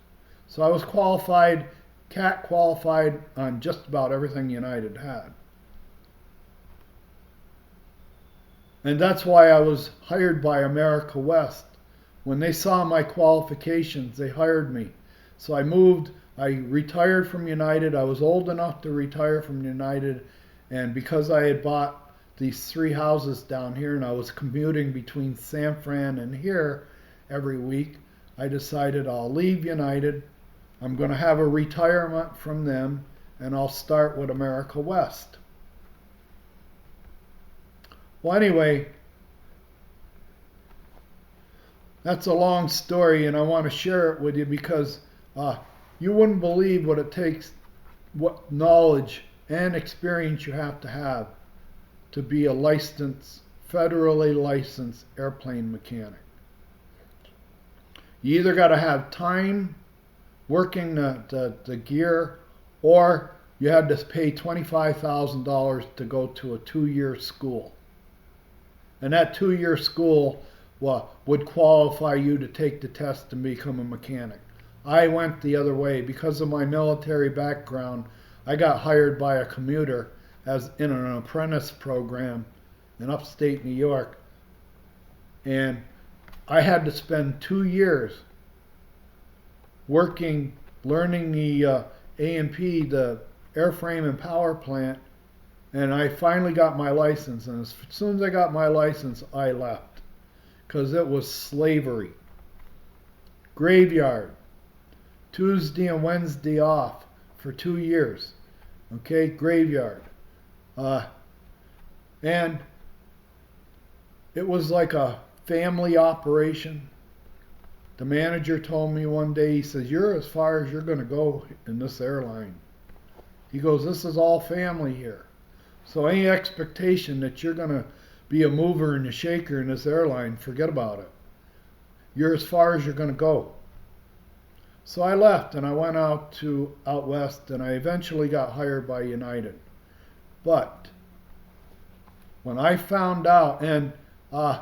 So I was qualified, CAT qualified on just about everything United had. And that's why I was hired by America West. When they saw my qualifications, they hired me. So I retired from United. I was old enough to retire from United. And because I had bought these 3 houses down here and I was commuting between San Fran and here every week, I decided I'll leave United. I'm going to have a retirement from them and I'll start with America West. Well, anyway, that's a long story, and I want to share it with you because you wouldn't believe what it takes, what knowledge and experience you have to be a federally licensed airplane mechanic. You either got to have time working the gear, or you had to pay $25,000 to go to a 2-year school. And that 2-year school would qualify you to take the test and become a mechanic. I went the other way. Because of my military background, I got hired by a commuter as in an apprentice program in upstate New York. And I had to spend 2 years working, learning the A&P, the airframe and power plant, and I finally got my license. And as soon as I got my license, I left because it was slavery. Graveyard, Tuesday and Wednesday off for 2 years. Okay, graveyard. And it was like a family operation. The manager told me one day, he says, "You're as far as you're going to go in this airline." He goes, "This is all family here. So any expectation that you're going to be a mover and a shaker in this airline, forget about it. You're as far as you're going to go." So I left and I went out west, and I eventually got hired by United. But when I found out, and I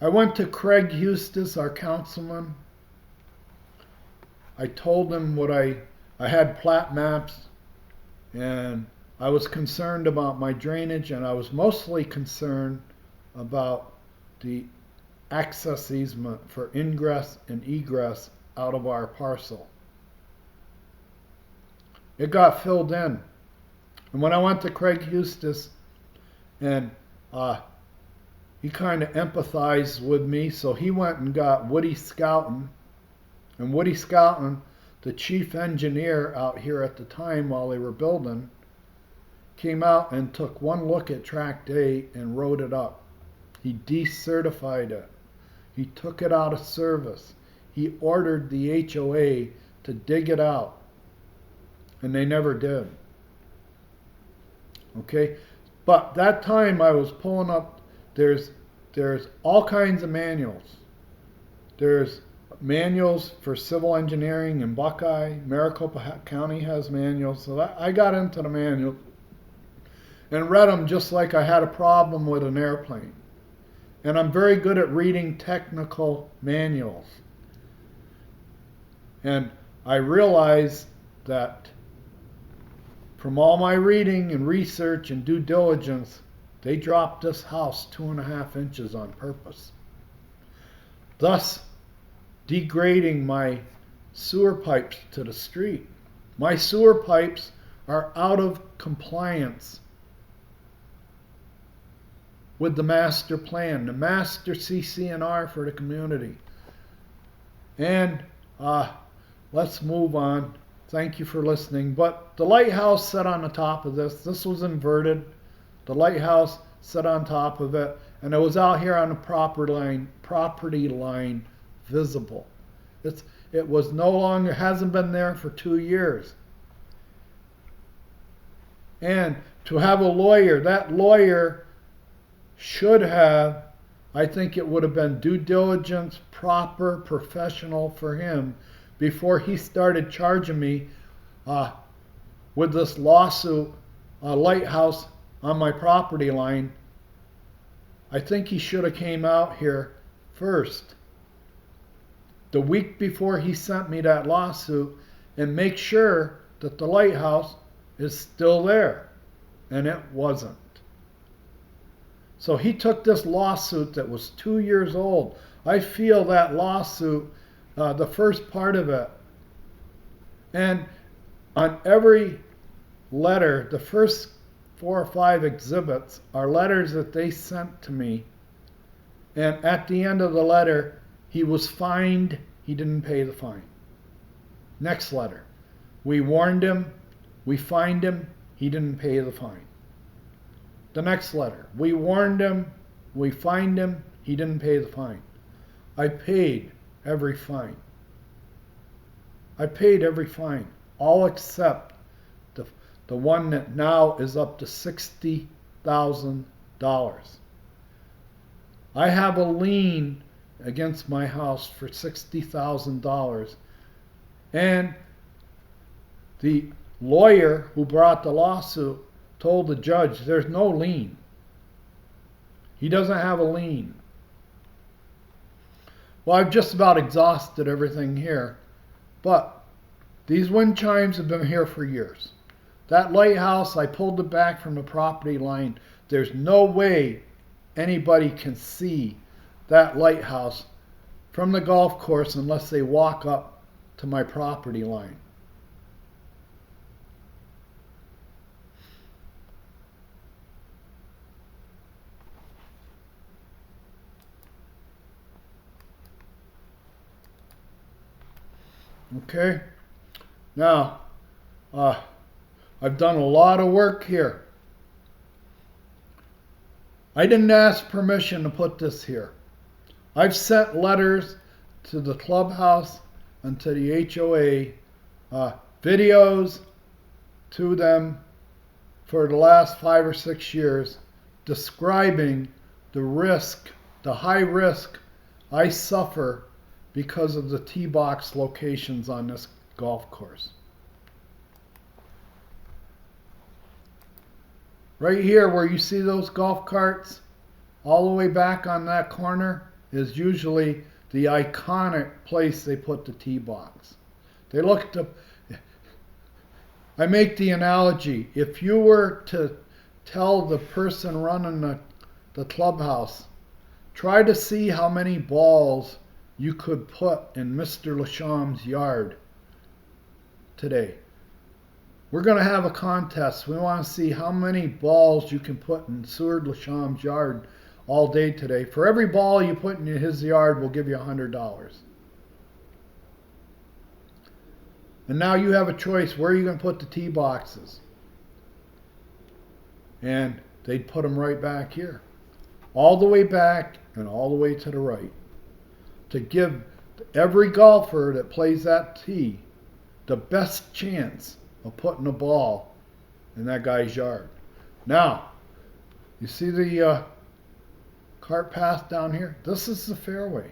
went to Craig Eustace, our councilman. I told him what I had plat maps, and I was concerned about my drainage, and I was mostly concerned about the access easement for ingress and egress out of our parcel. It got filled in. And when I went to Craig Eustace, and he kind of empathized with me, so he went and got Woody Scouten. And Woody Scouten, the chief engineer out here at the time while they were building, came out and took one look at Tract A and wrote it up. He decertified it. He took it out of service. He ordered the HOA to dig it out. And they never did. Okay? But that time I was pulling up, there's all kinds of manuals. There's manuals for civil engineering in Buckeye. Maricopa County has manuals. So I got into the manual and read them just like I had a problem with an airplane. And I'm very good at reading technical manuals. And I realized that from all my reading and research and due diligence, they dropped this house 2.5 inches on purpose, thus degrading my sewer pipes to the street. My sewer pipes are out of compliance with the master plan, the master CC&R for the community. And let's move on. Thank you for listening. But the lighthouse sat on the top of this. This was inverted. The lighthouse sat on top of it, and it was out here on the property line visible. It was no longer, hasn't been there for 2 years. And to have a lawyer, that lawyer should have, I think it would have been due diligence, proper, professional for him before he started charging me with this lawsuit, a lighthouse on my property line. I think he should have came out here first, the week before he sent me that lawsuit, and make sure that the lighthouse is still there. And it wasn't. So he took this lawsuit that was 2 years old. I feel that lawsuit, the first part of it, and on every letter, the first 4 or 5 exhibits are letters that they sent to me. And at the end of the letter, he was fined. He didn't pay the fine. Next letter. We warned him. We fined him. He didn't pay the fine. The next letter. We warned him. We fined him. He didn't pay the fine. I paid every fine. I paid every fine. All except the one that now is up to $60,000. I have a lien against my house for $60,000. And the lawyer who brought the lawsuit told the judge there's no lien. He doesn't have a lien. Well, I've just about exhausted everything here, but these wind chimes have been here for years. That lighthouse, I pulled it back from the property line. There's no way anybody can see that lighthouse from the golf course unless they walk up to my property line. Okay, now I've done a lot of work here. I didn't ask permission to put this here. I've sent letters to the clubhouse and to the HOA, videos to them for the last 5 or 6 years describing the risk, the high risk I suffer because of the tee box locations on this golf course. Right here where you see those golf carts, all the way back on that corner, is usually the iconic place they put the tee box. They look to, I make the analogy, if you were to tell the person running the clubhouse, try to see how many balls you could put in Mr. Lasham's yard today. We're going to have a contest. We want to see how many balls you can put in Seward Lasham's yard all day today. For every ball you put in his yard, we'll give you $100. And now you have a choice. Where are you going to put the tee boxes? And they'd put them right back here. All the way back and all the way to the right. To give every golfer that plays that tee the best chance of putting a ball in that guy's yard. Now, you see the cart path down here? This is the fairway.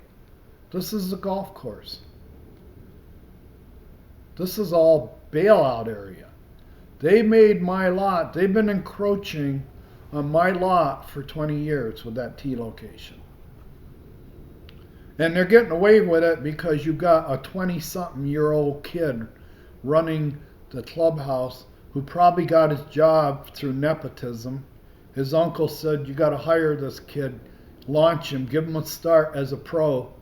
This is the golf course. This is all bailout area. They made my lot, they've been encroaching on my lot for 20 years with that tee location. And they're getting away with it because you got a 20-something-year-old kid running the clubhouse who probably got his job through nepotism. His uncle said, you got to hire this kid, launch him, give him a start as a pro.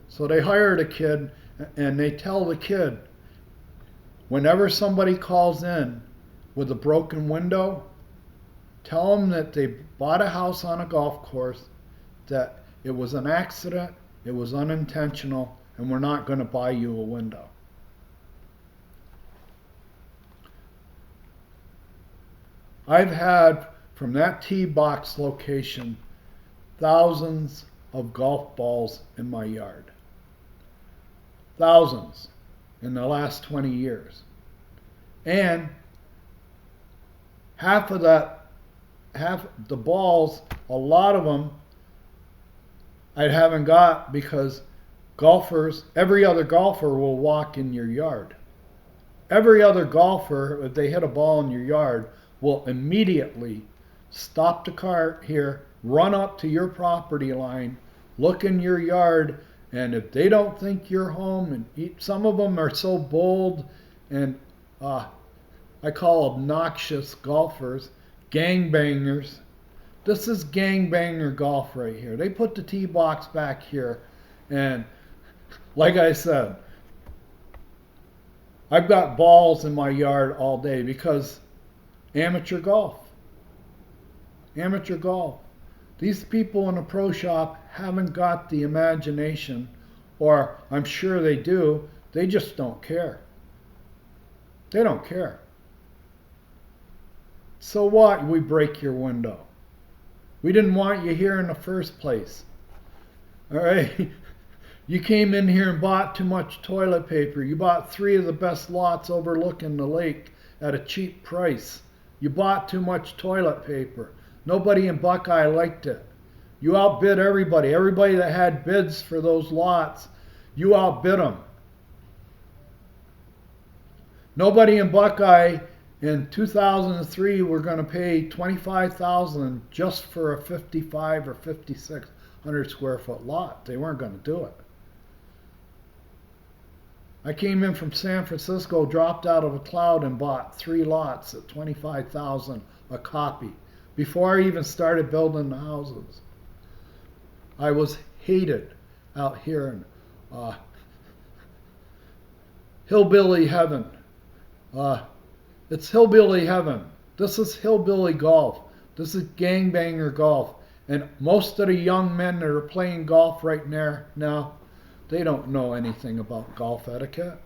So they hired a kid, and they tell the kid, whenever somebody calls in with a broken window, tell them that they bought a house on a golf course, that it was an accident, it was unintentional, and we're not going to buy you a window. I've had, from that tee box location, thousands of golf balls in my yard. Thousands in the last 20 years. And half the balls, a lot of them, I haven't got because golfers, every other golfer will walk in your yard. every other golfer, if they hit a ball in your yard, will immediately stop the car here, run up to your property line, look in your yard, and if they don't think you're home, and some of them are so bold and I call obnoxious golfers, gangbangers. This is gangbanger golf right here. They put the tee box back here, and like I said, I've got balls in my yard all day because amateur golf. Amateur golf. These people in the pro shop haven't got the imagination, or I'm sure they do, they just don't care. They don't care. So what? We break your window. We didn't want you here in the first place. All right? You came in here and bought too much toilet paper. You bought 3 of the best lots overlooking the lake at a cheap price. You bought too much toilet paper. Nobody in Buckeye liked it. You outbid everybody. Everybody that had bids for those lots, you outbid them. Nobody in Buckeye in 2003 were going to pay $25,000 just for a 55 or 5,600 square foot lot. They weren't going to do it. I came in from San Francisco, dropped out of a cloud, and bought 3 lots at $25,000 a copy before I even started building the houses. I was hated out here in hillbilly heaven. It's hillbilly heaven. This is hillbilly golf. This is gangbanger golf. And most of the young men that are playing golf right now, they don't know anything about golf etiquette.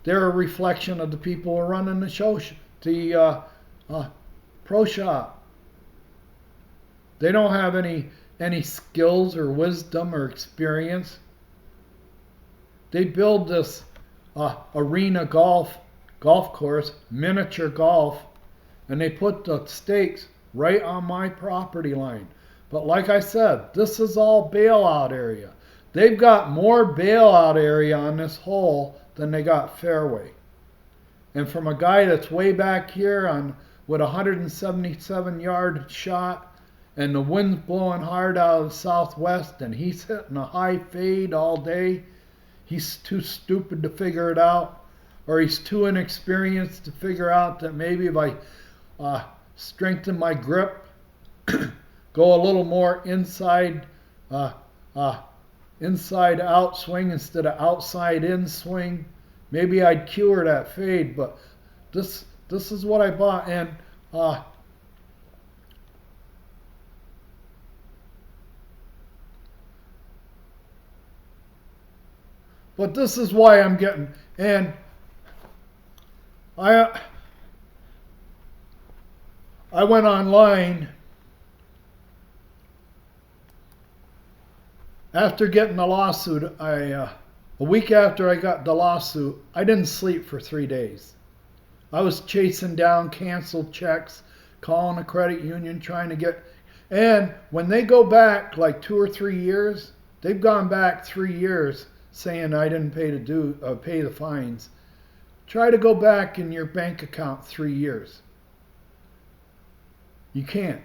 They're a reflection of the people who are running the show, the pro shop. They don't have any skills or wisdom or experience. They build this arena golf course, miniature golf, and they put the stakes right on my property line. But like I said, this is all bailout area. They've got more bailout area on this hole than they got fairway. And from a guy that's way back here on with a 177-yard shot, and the wind's blowing hard out of the southwest, and he's hitting a high fade all day, he's too stupid to figure it out, or he's too inexperienced to figure out that maybe if I strengthen my grip, go a little more inside out swing instead of outside in swing, maybe I'd cure that fade. But this is what I bought, and but this is why I'm getting, and I went online after getting the lawsuit. A week after I got the lawsuit, I didn't sleep for 3 days. I was chasing down canceled checks, calling a credit union, trying to get, and when they go back like 2 or 3 years, they've gone back 3 years saying I didn't pay pay the fines. Try to go back in your bank account 3 years. You can't.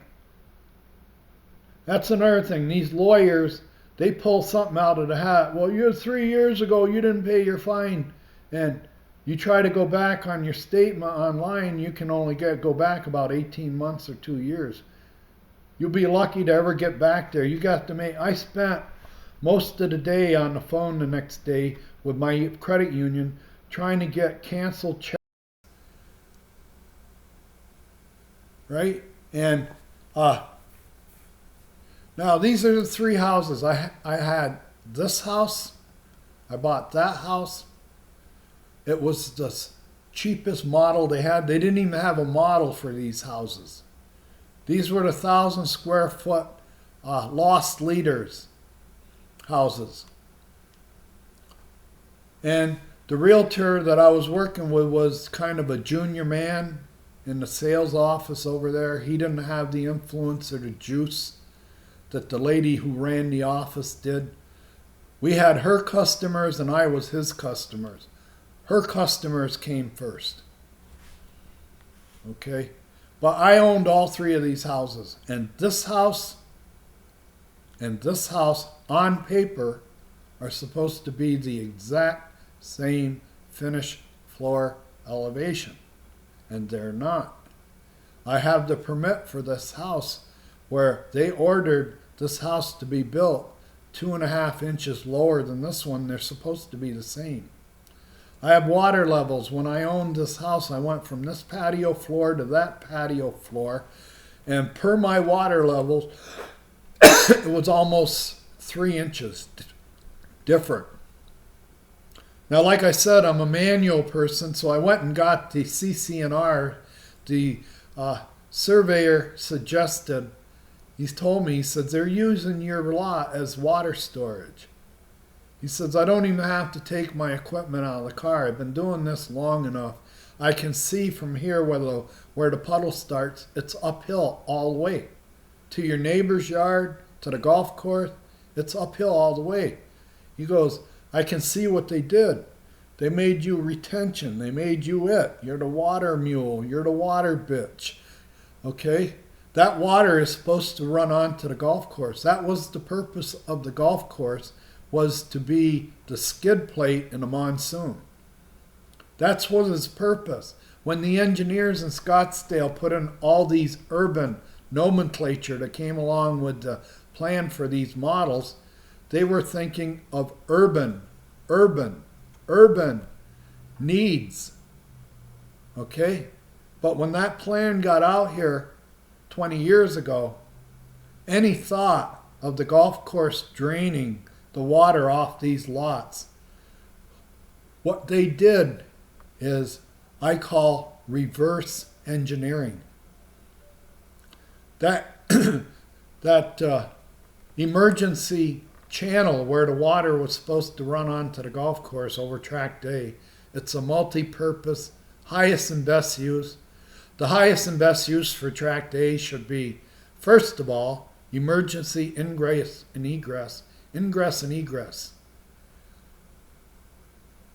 That's another thing. These lawyers, they pull something out of the hat. Well, 3 years ago you didn't pay your fine, and you try to go back on your statement online, you can only go back about 18 months or 2 years. You'll be lucky to ever get back there. You got to make. I spent most of the day on the phone the next day with my credit union trying to get canceled checks. Right? And now these are the 3 houses. I had this house. I bought that house. It was the cheapest model they had. They didn't even have a model for these houses. These were the 1,000 square foot lost leaders houses. And the realtor that I was working with was kind of a junior man in the sales office over there. He didn't have the influence or the juice that the lady who ran the office did. We had her customers and I was his customers. Her customers came first. Okay? But I owned all three of these houses. And this house on paper are supposed to be the exact same finished floor elevation. And they're not. I have the permit for this house where they ordered this house to be built 2.5 inches lower than this one. They're supposed to be the same. I have water levels. When I owned this house, I went from this patio floor to that patio floor. And per my water levels, it was almost 3 inches different. Now, like I said, I'm a manual person, so I went and got the CC&R. The surveyor suggested, he told me, he said, they're using your lot as water storage. He says, I don't even have to take my equipment out of the car. I've been doing this long enough. I can see from here where the puddle starts. It's uphill all the way. To your neighbor's yard, to the golf course, it's uphill all the way. He goes, I can see what they did. They made you retention. They made you it. You're the water mule. You're the water bitch. Okay? That water is supposed to run onto the golf course. That was the purpose of the golf course, was to be the skid plate in a monsoon. That's what his purpose. When the engineers in Scottsdale put in all these urban nomenclature that came along with the plan for these models, they were thinking of urban needs. Okay? But when that plan got out here 20 years ago, any thought of the golf course draining the water off these lots, what they did is I call reverse engineering. That emergency channel where the water was supposed to run onto the golf course over track day, it's a multi-purpose, highest and best use. The highest and best use for track day should be, first of all, emergency ingress and egress. Ingress and egress.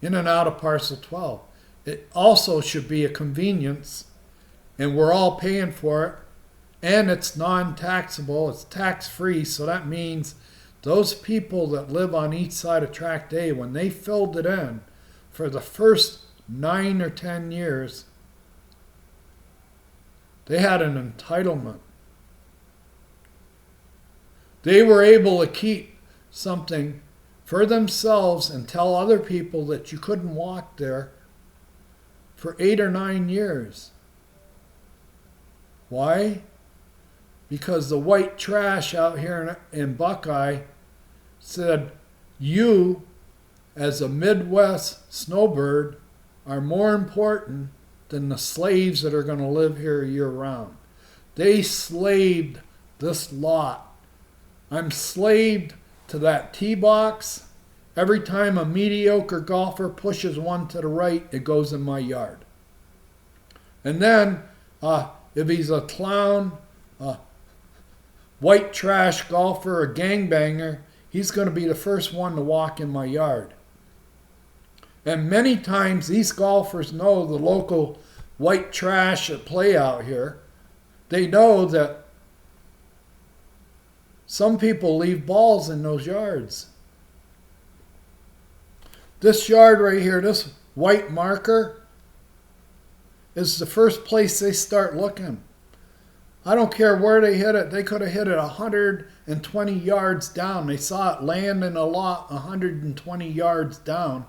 In and out of parcel 12. It also should be a convenience, and we're all paying for it, and it's non-taxable, it's tax-free, so that means those people that live on each side of track day, when they filled it in for the first 9 or 10 years, they had an entitlement. They were able to keep something for themselves and tell other people that you couldn't walk there for 8 or 9 years. Why? Because the white trash out here in Buckeye said, you, as a Midwest snowbird, are more important than the slaves that are going to live here year-round. They slaved this lot. I'm slaved to that tee box. Every time a mediocre golfer pushes one to the right, it goes in my yard. And then, if he's a clown, white trash golfer, a gangbanger, he's going to be the first one to walk in my yard. And many times these golfers know the local white trash that play out here. They know that some people leave balls in those yards. This yard right here, this white marker, is the first place they start looking. I don't care where they hit it. They could have hit it 120 yards down. They saw it land in a lot 120 yards down.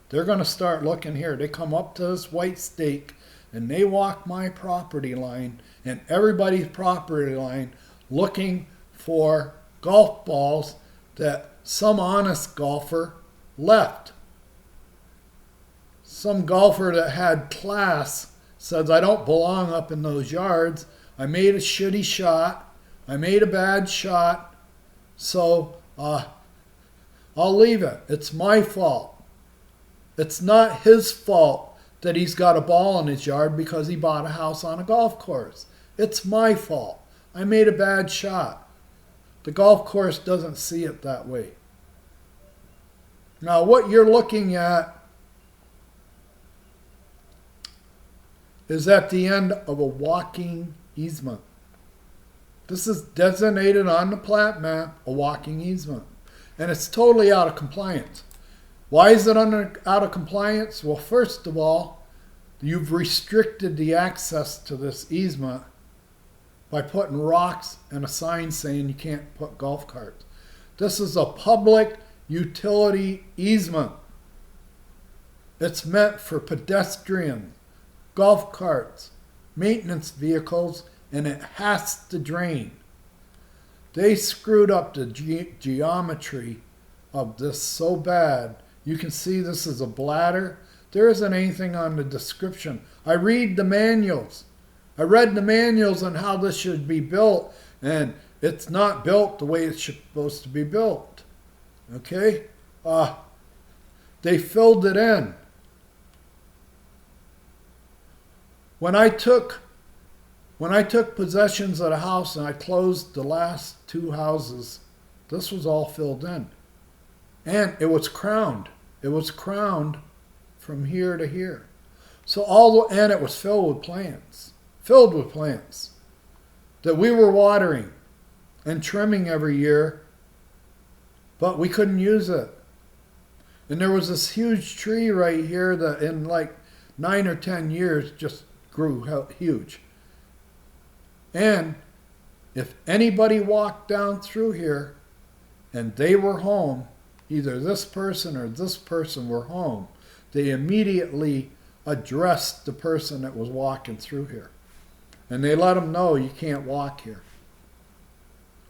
They're going to start looking here. They come up to this white stake and they walk my property line and everybody's property line looking for golf balls that some honest golfer left. Some golfer that had class says, I don't belong up in those yards. I made a shitty shot. I made a bad shot. So I'll leave it. It's my fault. It's not his fault that he's got a ball in his yard because he bought a house on a golf course. It's my fault. I made a bad shot. The golf course doesn't see it that way. Now, what you're looking at is at the end of a walking easement. This is designated on the plat map, a walking easement. And it's totally out of compliance. Why is it out of compliance? Well, first of all, you've restricted the access to this easement by putting rocks and a sign saying you can't put golf carts. This is a public utility easement. It's meant for pedestrians, golf carts, maintenance vehicles, and it has to drain. They screwed up the geometry of this so bad. You can see this is a bladder. There isn't anything on the description. I read the manuals. I read the manuals on how this should be built, and it's not built the way it's supposed to be built. Okay? They filled it in. When I took possessions of the house and I closed the last 2 houses, this was all filled in. And it was crowned. It was crowned from here to here. So and it was filled with plants that we were watering and trimming every year, but we couldn't use it. And there was this huge tree right here that in like 9 or 10 years just grew huge. And if anybody walked down through here and they were home, either this person or this person were home, they immediately addressed the person that was walking through here. And they let them know you can't walk here.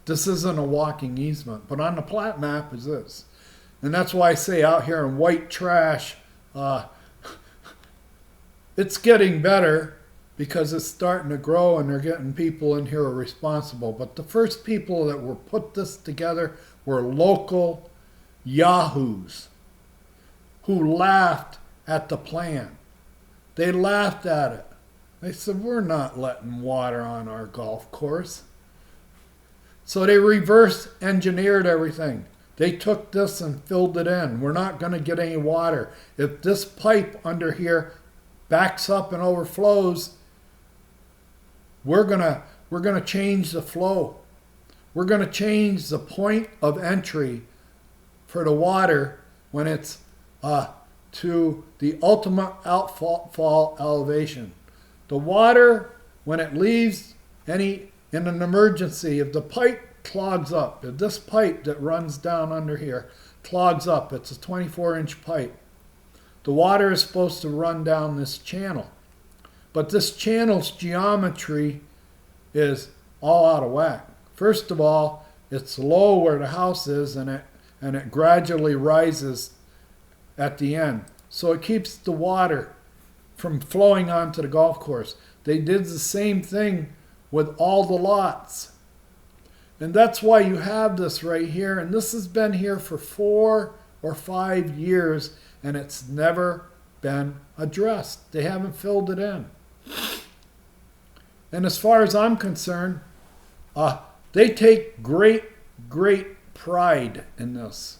This isn't a walking easement, but on the plat map is this. And that's why I say out here in white trash, it's getting better because it's starting to grow and they're getting people in here who are responsible. But the first people that were put this together were local yahoos who laughed at the plan. They laughed at it. They said, we're not letting water on our golf course. So they reverse engineered everything. They took this and filled it in. We're not going to get any water. If this pipe under here backs up and overflows, we're gonna change the flow. We're gonna change the point of entry for the water when it's to the ultimate outfall elevation. The water, when it leaves in an emergency, if the pipe clogs up, if this pipe that runs down under here clogs up, it's a 24-inch pipe, the water is supposed to run down this channel. But this channel's geometry is all out of whack. First of all, it's low where the house is, and it gradually rises at the end. So it keeps the water from flowing onto the golf course. They did the same thing with all the lots. And that's why you have this right here. And this has been here for 4 or 5 years, and it's never been addressed. They haven't filled it in. And as far as I'm concerned, they take great pride in this.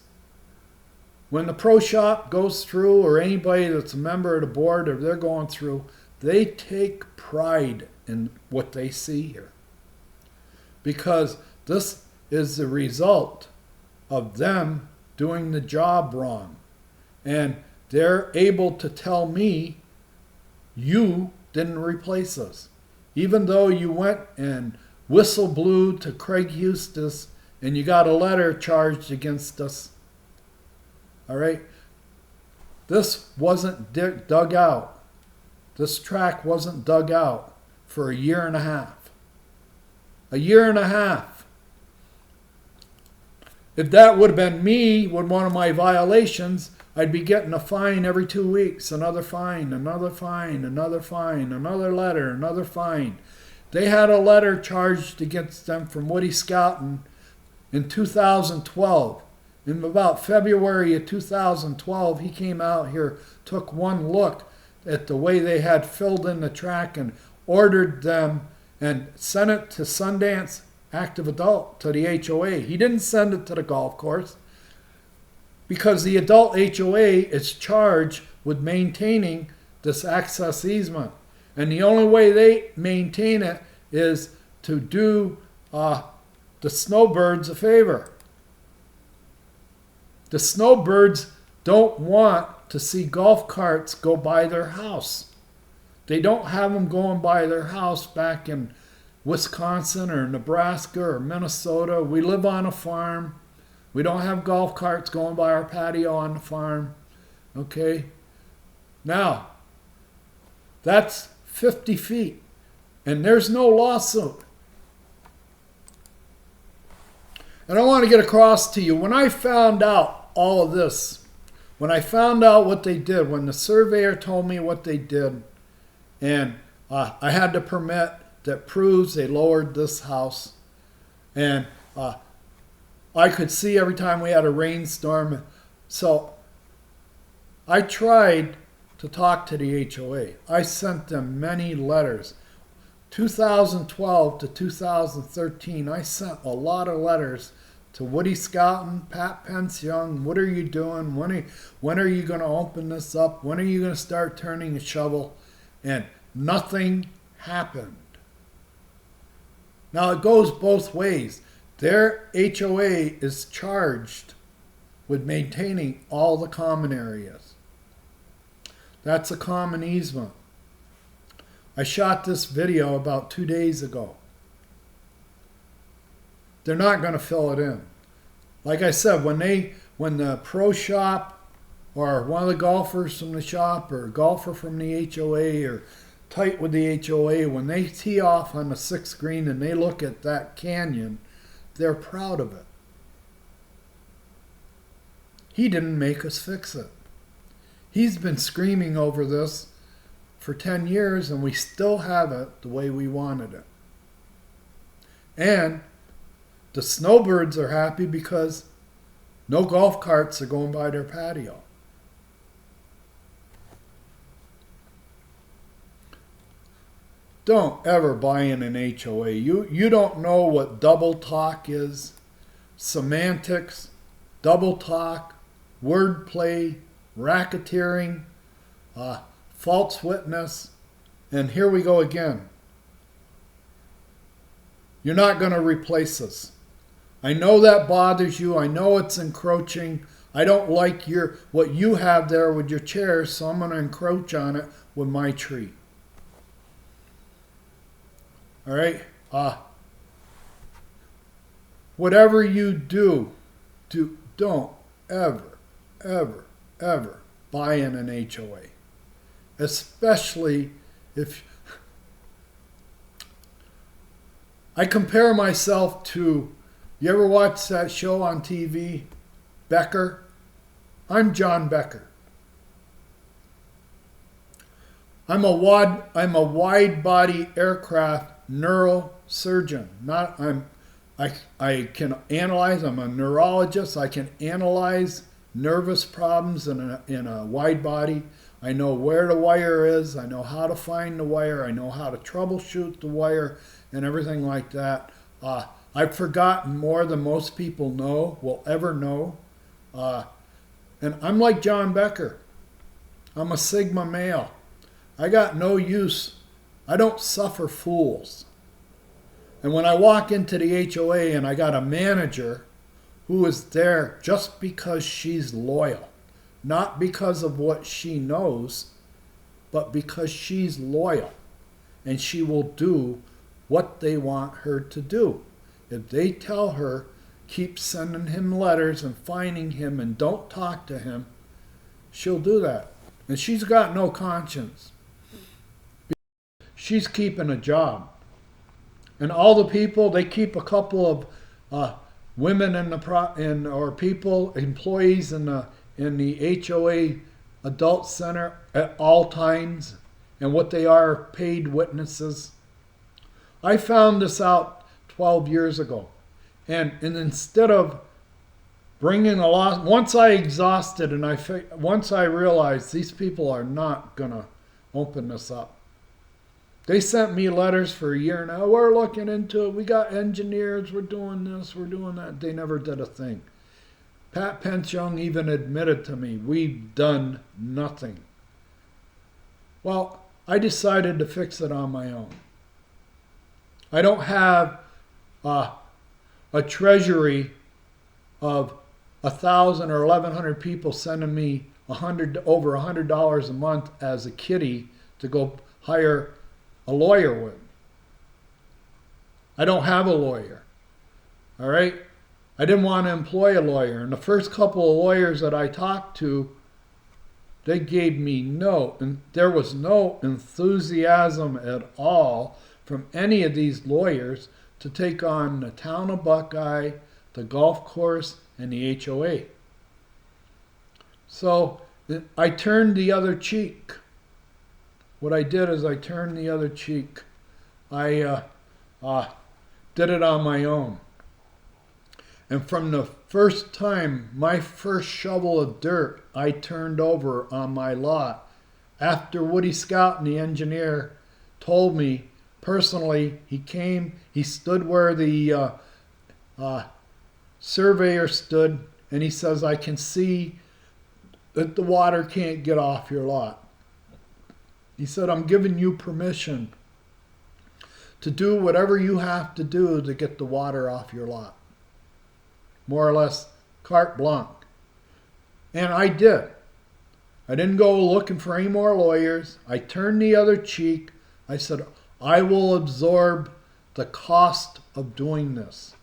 When the pro shop goes through, or anybody that's a member of the board, or they're going through, they take pride in what they see here. Because this is the result of them doing the job wrong. And they're able to tell me, you didn't replace us. Even though you went and whistle blew to Craig Eustace and you got a letter charged against us. All right? This wasn't dug out. This track wasn't dug out for a year and a half. A year and a half. If that would have been me with one of my violations, I'd be getting a fine every 2 weeks, another fine, another fine, another fine, another letter, another fine. They had a letter charged against them from Woody Scouten in 2012. In about February of 2012, he came out here, took one look at the way they had filled in the track and ordered them and sent it to Sundance Active Adult, to the HOA. He didn't send it to the golf course because the adult HOA is charged with maintaining this access easement. And the only way they maintain it is to do the snowbirds a favor. The snowbirds don't want to see golf carts go by their house. They don't have them going by their house back in Wisconsin or Nebraska or Minnesota. We live on a farm. We don't have golf carts going by our patio on the farm. Okay? Now, that's 50 feet. And there's no lawsuit. And I want to get across to you, when I found out all of this, when I found out what they did, when the surveyor told me what they did, and I had the permit that proves they lowered this house, and I could see every time we had a rainstorm. So I tried to talk to the HOA. I sent them many letters. 2012 to 2013, I sent a lot of letters to Woody Scouten, Pat Pence Young. What are you doing? When are you going to open this up? When are you going to start turning a shovel? And nothing happened. Now it goes both ways. Their HOA is charged with maintaining all the common areas. That's a common easement. I shot this video about 2 days ago. They're not going to fill it in. Like I said, when the pro shop or one of the golfers from the shop or a golfer from the HOA or tight with the HOA, when they tee off on the 6th green and they look at that canyon, they're proud of it. He didn't make us fix it. He's been screaming over this for 10 years and we still have it the way we wanted it. And the snowbirds are happy because no golf carts are going by their patio. Don't ever buy in an HOA. You don't know what double talk is, semantics, double talk, wordplay, racketeering, false witness, and here we go again. You're not going to replace us. I know that bothers you. I know it's encroaching. I don't like what you have there with your chairs, so I'm going to encroach on it with my tree. All right? Whatever you do, don't ever, ever, ever buy in an HOA. Especially if I compare myself to, you ever watch that show on TV, Becker? I'm John Becker. I'm a wide body aircraft neurosurgeon. I can analyze. I'm a neurologist. I can analyze nervous problems in a wide body. I know where the wire is. I know how to find the wire. I know how to troubleshoot the wire and everything like that. I've forgotten more than most people will ever know. And I'm like John Becker. I'm a Sigma male. I got no use. I don't suffer fools. And when I walk into the HOA and I got a manager who is there just because she's loyal, not because of what she knows, but because she's loyal and she will do what they want her to do. If they tell her, keep sending him letters and finding him and don't talk to him, she'll do that. And she's got no conscience. She's keeping a job. And all the people, they keep a couple of women or people, employees in the HOA Adult Center at all times, and what they are paid witnesses. I found this out 12 years ago. And instead of bringing a lot, once I exhausted and once I realized these people are not going to open this up. They sent me letters for a year now. We're looking into it. We got engineers. We're doing this. We're doing that. They never did a thing. Pat Pence Young even admitted to me, we've done nothing. Well, I decided to fix it on my own. I don't have a treasury of 1,000 or 1,100 people sending me over $100 a month as a kitty to go hire a lawyer with. I don't have a lawyer. All right? I didn't want to employ a lawyer. And the first couple of lawyers that I talked to, they gave me there was no enthusiasm at all from any of these lawyers to take on the town of Buckeye, the golf course, and the HOA. So I turned the other cheek. What I did is I turned the other cheek. I did it on my own. And from the first time, my first shovel of dirt I turned over on my lot, after Woody Scout and the engineer told me personally, he came, he stood where the surveyor stood, and he says, I can see that the water can't get off your lot. He said, I'm giving you permission to do whatever you have to do to get the water off your lot. More or less carte blanche. And I did. I didn't go looking for any more lawyers. I turned the other cheek. I said, I will absorb the cost of doing this.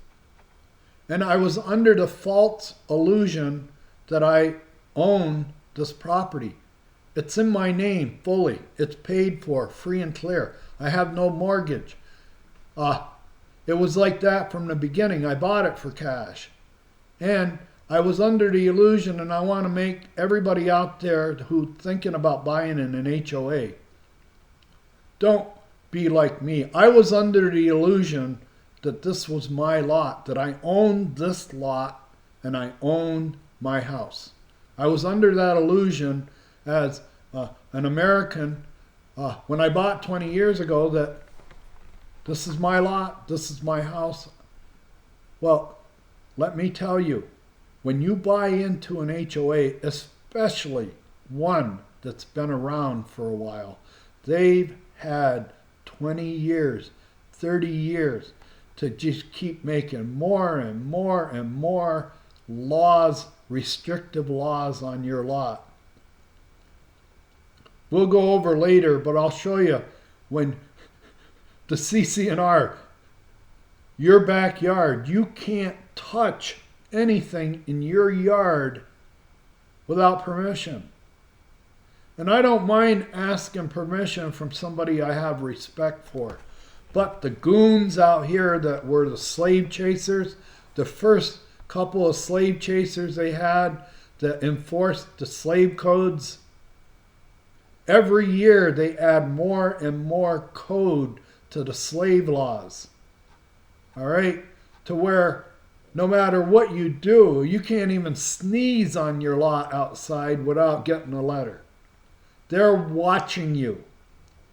And I was under the false illusion that I own this property. It's in my name fully. It's paid for, free and clear. I have no mortgage. It was like that from the beginning. I bought it for cash. And I was under the illusion, and I want to make everybody out there who's thinking about buying in an HOA, don't be like me. I was under the illusion that this was my lot, that I owned this lot and I owned my house. I was under that illusion as an American when I bought 20 years ago that this is my lot, this is my house. Well, let me tell you, when you buy into an HOA, especially one that's been around for a while, they've had 20 years, 30 years to just keep making more and more and more laws, restrictive laws on your lot. We'll go over later, but I'll show you when the CC&R, your backyard, you can't touch anything in your yard without permission. And I don't mind asking permission from somebody I have respect for. But the goons out here that were the slave chasers, the first couple of slave chasers they had that enforced the slave codes, every year they add more and more code to the slave laws. All right? To where no matter what you do, you can't even sneeze on your lot outside without getting a letter. They're watching you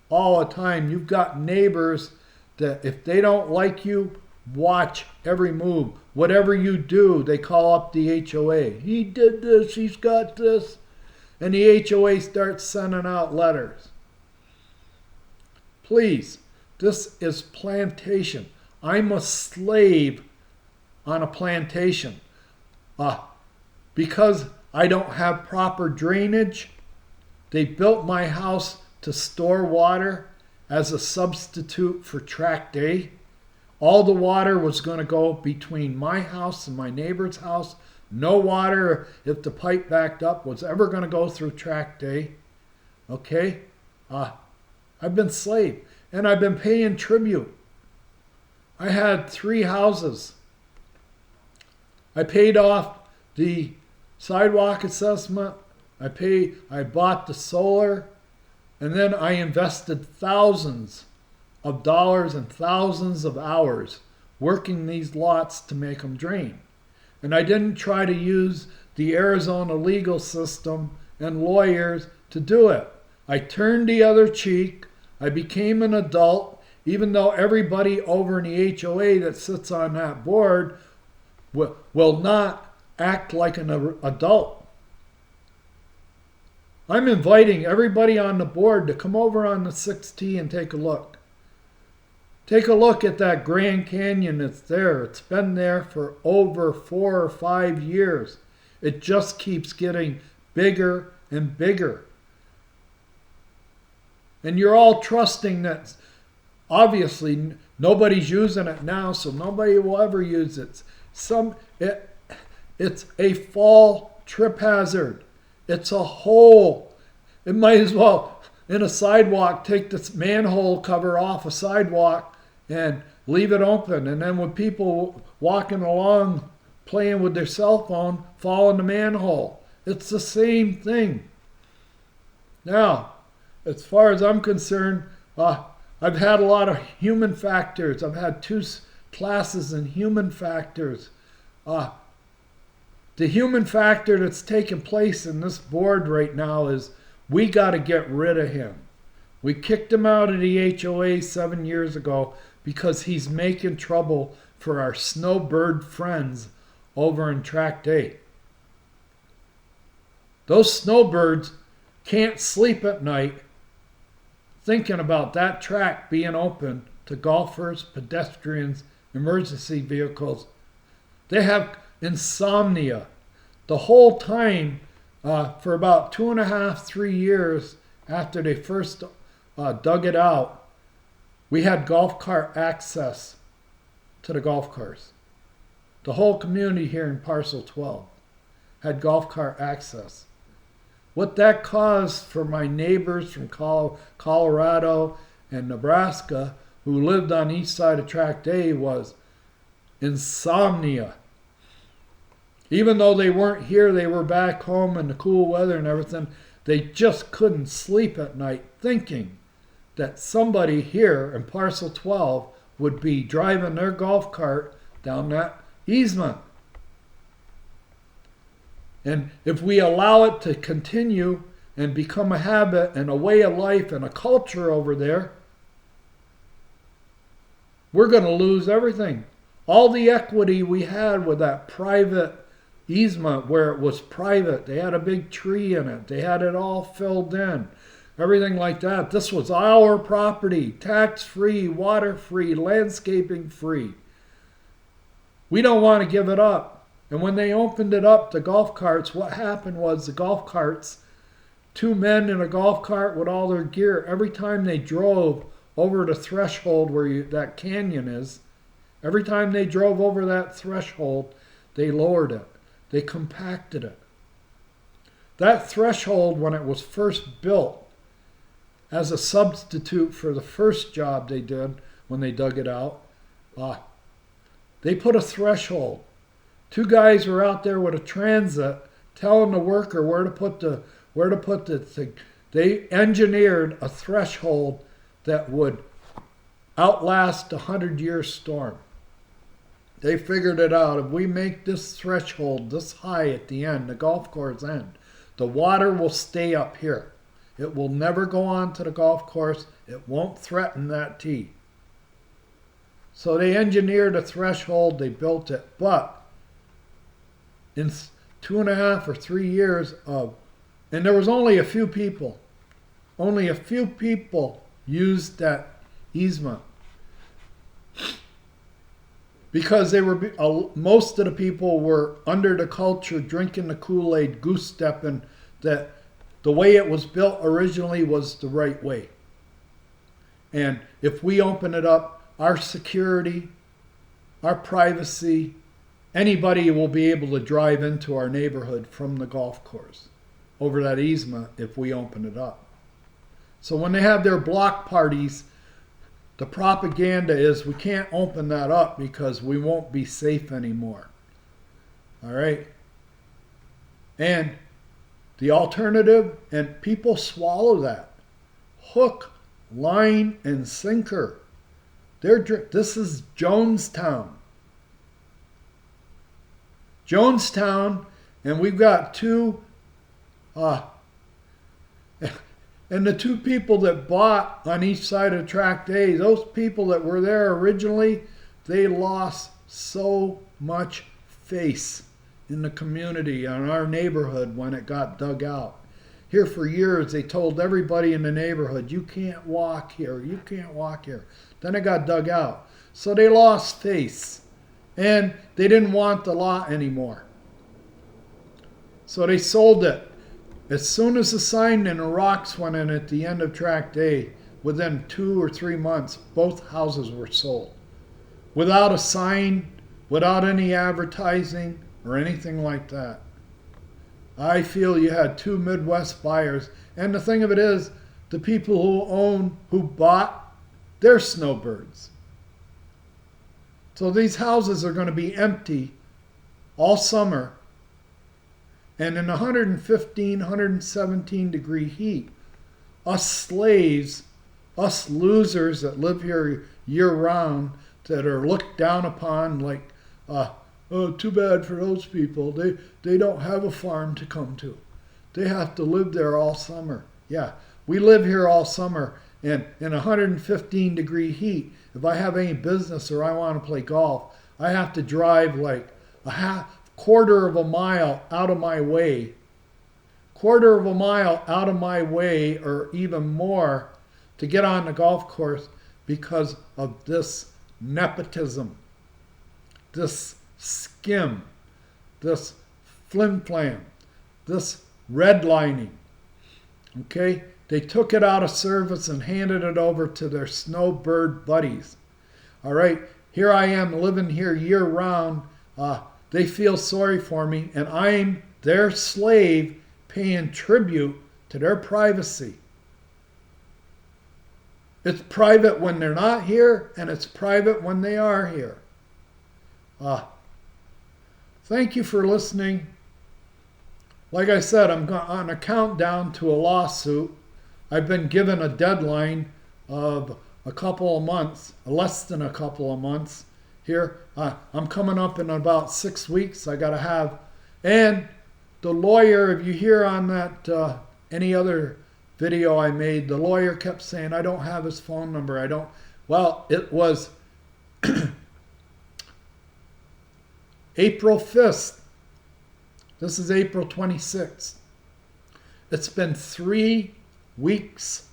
all the time. You've got neighbors that if they don't like you, watch every move. Whatever you do, they call up the HOA. He did this, he's got this. And the HOA starts sending out letters. Please, this is plantation. I'm a slave on a plantation. Because I don't have proper drainage, they built my house to store water as a substitute for tract A. All the water was going to go between my house and my neighbor's house. No water, if the pipe backed up, was ever going to go through tract A. Okay? I've been slave, and I've been paying tribute. I had 3 houses. I paid off the sidewalk assessment. I bought the solar, and then I invested thousands of dollars and thousands of hours working these lots to make them drain. And I didn't try to use the Arizona legal system and lawyers to do it. I turned the other cheek. I became an adult, even though everybody over in the HOA that sits on that board will not act like an adult. I'm inviting everybody on the board to come over on the 6T and take a look. Take a look at that Grand Canyon that's there. It's been there for over 4 or 5 years. It just keeps getting bigger and bigger. And you're all trusting that obviously nobody's using it now, so nobody will ever use it. It's a fall trip hazard. It's a hole. It might as well, in a sidewalk, take this manhole cover off a sidewalk and leave it open. And then when people walking along playing with their cell phone, fall in the manhole. It's the same thing. Now, as far as I'm concerned, I've had a lot of human factors. I've had 2 classes in human factors. The human factor that's taking place in this board right now is we got to get rid of him. We kicked him out of the HOA 7 years ago because he's making trouble for our snowbird friends over in Tract A. Those snowbirds can't sleep at night thinking about that track being open to golfers, pedestrians, emergency vehicles. They have insomnia. The whole time, for about 2.5, 3 years after they first dug it out, we had golf cart access to the golf course. The whole community here in Parcel 12 had golf cart access. What that caused for my neighbors from Colorado and Nebraska who lived on the east side of Tract A was insomnia. Even though they weren't here, they were back home in the cool weather and everything, they just couldn't sleep at night thinking that somebody here in Parcel 12 would be driving their golf cart down that easement. And if we allow it to continue and become a habit and a way of life and a culture over there, we're going to lose everything. All the equity we had with that private easement where it was private, they had a big tree in it, they had it all filled in, everything like that. This was our property, tax-free, water-free, landscaping-free. We don't want to give it up. And when they opened it up to golf carts, what happened was the golf carts, 2 men in a golf cart with all their gear, every time they drove over the threshold where that canyon is, every time they drove over that threshold, they lowered it. They compacted it. That threshold, when it was first built, as a substitute for the first job they did when they dug it out, they put a threshold. 2 guys were out there with a transit telling the worker where to put the thing. They engineered a threshold that would outlast a 100-year storm. They figured it out. If we make this threshold this high at the end, the golf course end, the water will stay up here. It will never go on to the golf course. It won't threaten that tee. So they engineered a threshold. They built it. But in 2.5 or 3 years and there was only a few people used that easement because they were most of the people were under the culture, drinking the Kool-Aid, goose stepping that the way it was built originally was the right way. And if we open it up, our security, our privacy, anybody will be able to drive into our neighborhood from the golf course over that easement if we open it up. So when they have their block parties, the propaganda is we can't open that up because we won't be safe anymore. All right? And the alternative, and people swallow that. Hook, line, and sinker. This is Jonestown. Jonestown, and we've got 2, and the 2 people that bought on each side of Tract A, those people that were there originally, they lost so much face in the community and our neighborhood when it got dug out. here for years. They told everybody in the neighborhood, you can't walk here, you can't walk here. Then it got dug out. So they lost face. And they didn't want the lot anymore. So they sold it. As soon as the sign and the rocks went in at the end of Tract A, within 2 or 3 months, both houses were sold. Without a sign, without any advertising or anything like that. I feel you had two Midwest buyers. And the thing of it is, the people who bought, they're snowbirds. So these houses are going to be empty all summer. And in 115, 117 degree heat, us slaves, us losers that live here year round, that are looked down upon like, oh, too bad for those people. They don't have a farm to come to. They have to live there all summer. Yeah, we live here all summer. And in 115 degree heat, if I have any business or I want to play golf, I have to drive like a quarter of a mile out of my way. Quarter of a mile out of my way or even more to get on the golf course because of this nepotism, this skim, this flim-flam, this redlining. Okay? They took it out of service and handed it over to their snowbird buddies. All right, here I am living here year round. They feel sorry for me, and I'm their slave paying tribute to their privacy. It's private when they're not here, and it's private when they are here. Thank you for listening. Like I said, I'm on a countdown to a lawsuit. I've been given a deadline of a couple of months, less than a couple of months. Here, I'm coming up in about 6 weeks. I got to have, and the lawyer, if you hear on that any other video I made, the lawyer kept saying, I don't have his phone number. I don't. Well, it was April 5th. This is April 26th. It's been 3 weeks.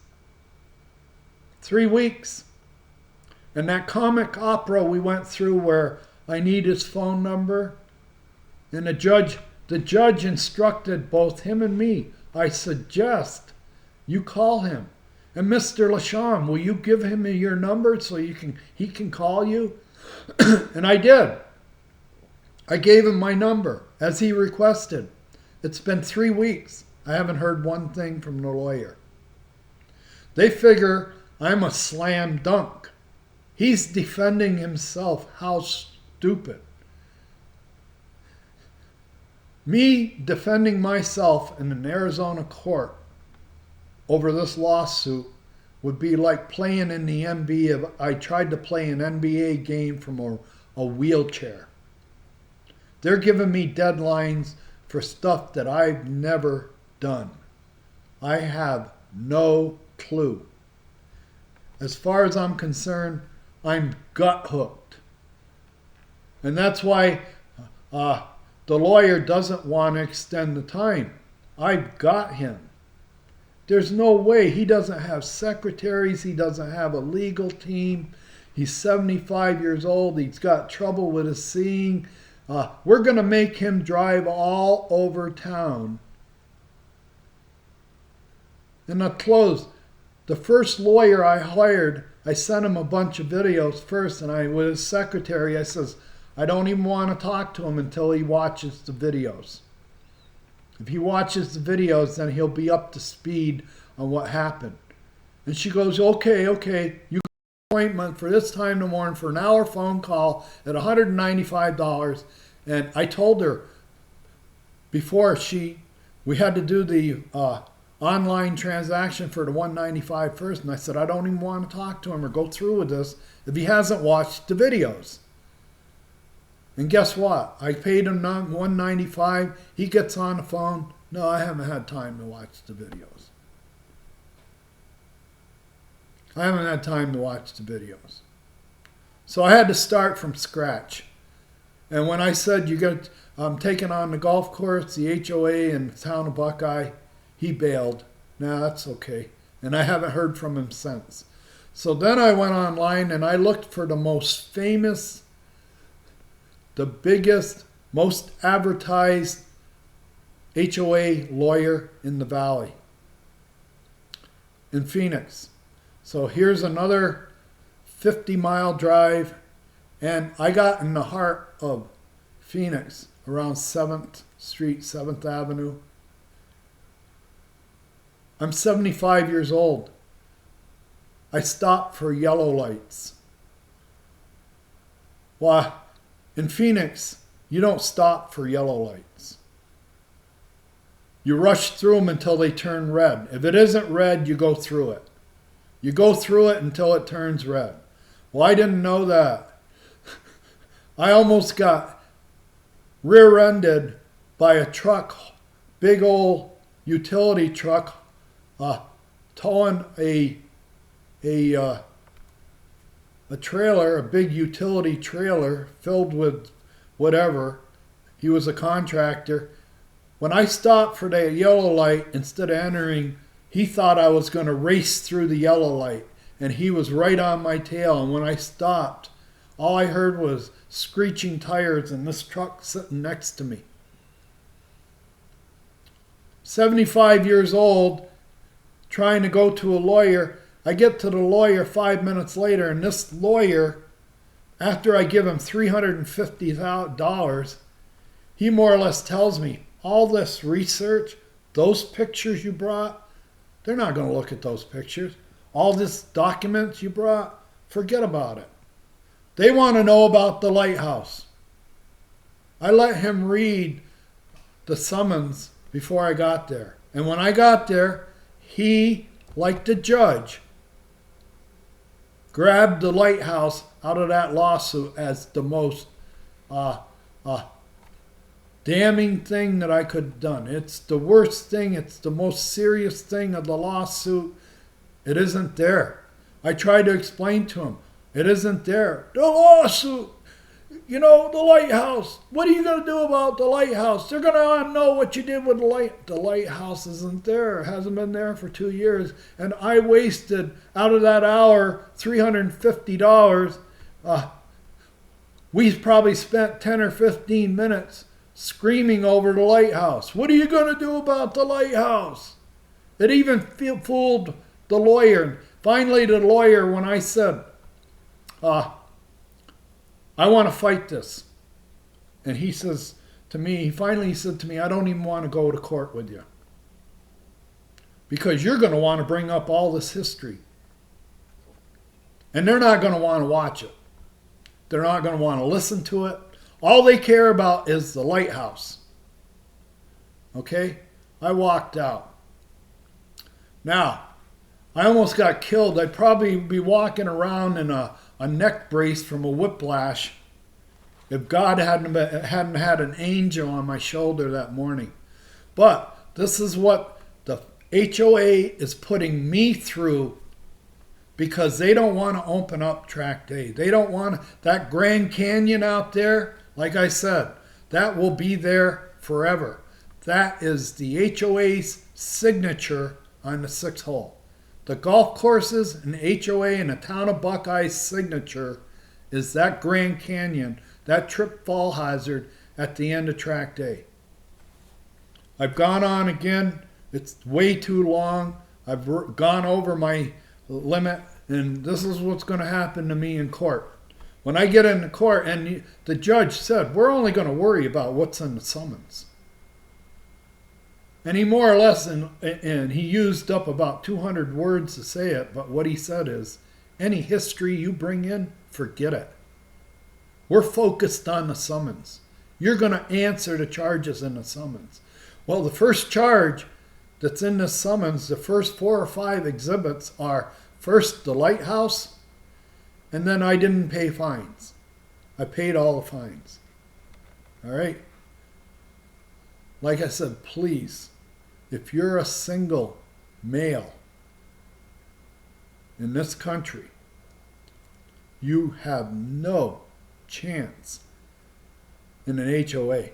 3 weeks. And that comic opera we went through where I need his phone number, and the judge instructed both him and me, I suggest you call him. And Mr. LaShawn, will you give him your number so he can call you? And I did. I gave him my number as he requested. It's been 3 weeks. I haven't heard one thing from the lawyer. They figure I'm a slam dunk. He's defending himself. How stupid. Me defending myself in an Arizona court over this lawsuit would be like playing in the NBA. I tried to play an NBA game from a wheelchair. They're giving me deadlines for stuff that I've never done. I have no clue. As far as I'm concerned, I'm gut hooked. And that's why the lawyer doesn't want to extend the time. I've got him. There's no way. He doesn't have secretaries. He doesn't have a legal team. He's 75 years old. He's got trouble with his seeing. We're going to make him drive all over town. And I'll close. The first lawyer I hired, I sent him a bunch of videos first, and with his secretary, I says, I don't even want to talk to him until he watches the videos. If he watches the videos, then he'll be up to speed on what happened. And she goes, okay, you got an appointment for this time in the morning for an hour phone call at $195. And I told her before we had to do the online transaction for the $195 first, and I said, I don't even want to talk to him or go through with this if he hasn't watched the videos. And guess what? I paid him $195. He gets on the phone. No, I haven't had time to watch the videos. I haven't had time to watch the videos. So I had to start from scratch. And when I said I'm taking on the golf course, the HOA in the town of Buckeye, he bailed. Nah, that's okay. And I haven't heard from him since. So then I went online and I looked for the most famous, the biggest, most advertised HOA lawyer in the valley, in Phoenix. So here's another 50-mile drive, and I got in the heart of Phoenix, around 7th Street, 7th Avenue. I'm 75 years old. I stopped for yellow lights. Well, in Phoenix, you don't stop for yellow lights. You rush through them until they turn red. If it isn't red, you go through it. You go through it until it turns red. Well, I didn't know that. I almost got rear-ended by a truck, big old utility truck, towing a trailer, a big utility trailer filled with whatever. He was a contractor. When I stopped for the yellow light, instead of entering, he thought I was going to race through the yellow light, and he was right on my tail. And when I stopped, all I heard was screeching tires and this truck sitting next to me. 75 years old, trying to go to a lawyer. I get to the lawyer 5 minutes later, and this lawyer, after I give him $350, he more or less tells me, all this research, those pictures you brought, they're not going to look at those pictures. All this documents you brought, forget about it. They want to know about the lighthouse. I let him read the summons before I got there. And when I got there, he, like the judge, grabbed the lighthouse out of that lawsuit as the most damning thing that I could have done. It's the worst thing. It's the most serious thing of the lawsuit. It isn't there. I tried to explain to him. It isn't there. The lawsuit, the lighthouse. What are you going to do about the lighthouse? They're going to know what you did with the light. The lighthouse isn't there. It hasn't been there for 2 years. And I wasted, out of that hour, $350. We probably spent 10 or 15 minutes screaming over the lighthouse. What are you going to do about the lighthouse? It even fooled the lawyer. Finally, the lawyer, when I said, I want to fight this. And he says to me, he finally said to me, I don't even want to go to court with you. Because you're going to want to bring up all this history. And they're not going to want to watch it. They're not going to want to listen to it. All they care about is the lighthouse. Okay? I walked out. Now, I almost got killed. I'd probably be walking around in a neck brace from a whiplash if God hadn't had an angel on my shoulder that morning. But this is what the HOA is putting me through, because they don't want to open up Tract A. They don't want that Grand Canyon out there. Like I said, that will be there forever. That is the HOA's signature on the 6th hole. The golf courses and HOA and the town of Buckeye's signature is that Grand Canyon, that trip fall hazard at the end of Tract A. I've gone on again. It's way too long. I've gone over my limit, and this is what's going to happen to me in court. When I get into court, and the judge said, we're only going to worry about what's in the summons. And he more or less, and he used up about 200 words to say it, but what he said is, any history you bring in, forget it. We're focused on the summons. You're going to answer the charges in the summons. Well, the first charge that's in the summons, the first 4 or 5 exhibits are, first, the lighthouse, and then I didn't pay fines. I paid all the fines. All right? Like I said, please, if you're a single male in this country, you have no chance in an HOA.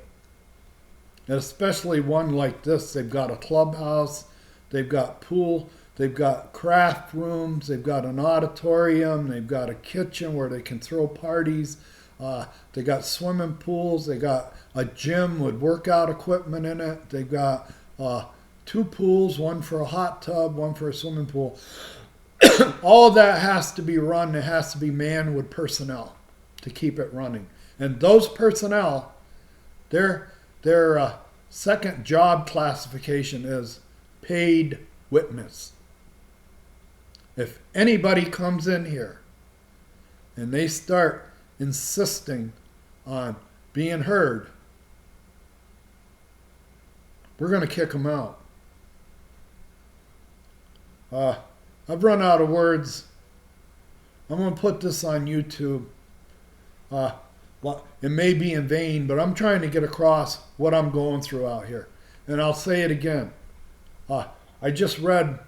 And especially one like this. They've got a clubhouse. they've got pool, they've got craft rooms, they've got an auditorium, they've got a kitchen where they can throw parties. They got swimming pools, they got a gym with workout equipment in it. They've got 2 pools, one for a hot tub, one for a swimming pool. All of that has to be run. It has to be manned with personnel to keep it running. And those personnel, their second job classification is paid witness. If anybody comes in here and they start insisting on being heard, we're going to kick them out. I've run out of words. I'm going to put this on YouTube. It may be in vain, but I'm trying to get across what I'm going through out here. And I'll say it again. I just read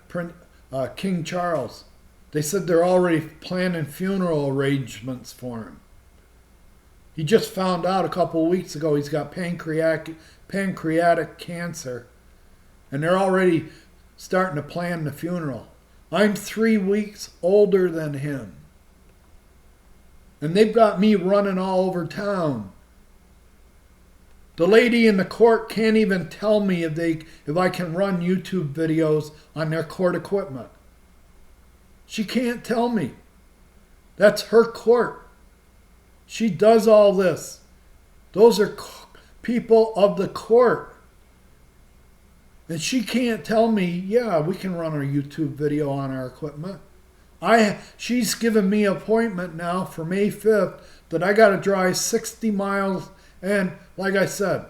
King Charles. They said they're already planning funeral arrangements for him. He just found out a couple of weeks ago he's got pancreatic cancer, and they're already starting to plan the funeral. I'm 3 weeks older than him, and they've got me running all over town. The lady in the court can't even tell me if I can run YouTube videos on their court equipment. She can't tell me. That's her court. She does all this. Those are people of the court. And she can't tell me, yeah, we can run a YouTube video on our equipment. She's given me an appointment now for May 5th that I got to drive 60 miles. And like I said,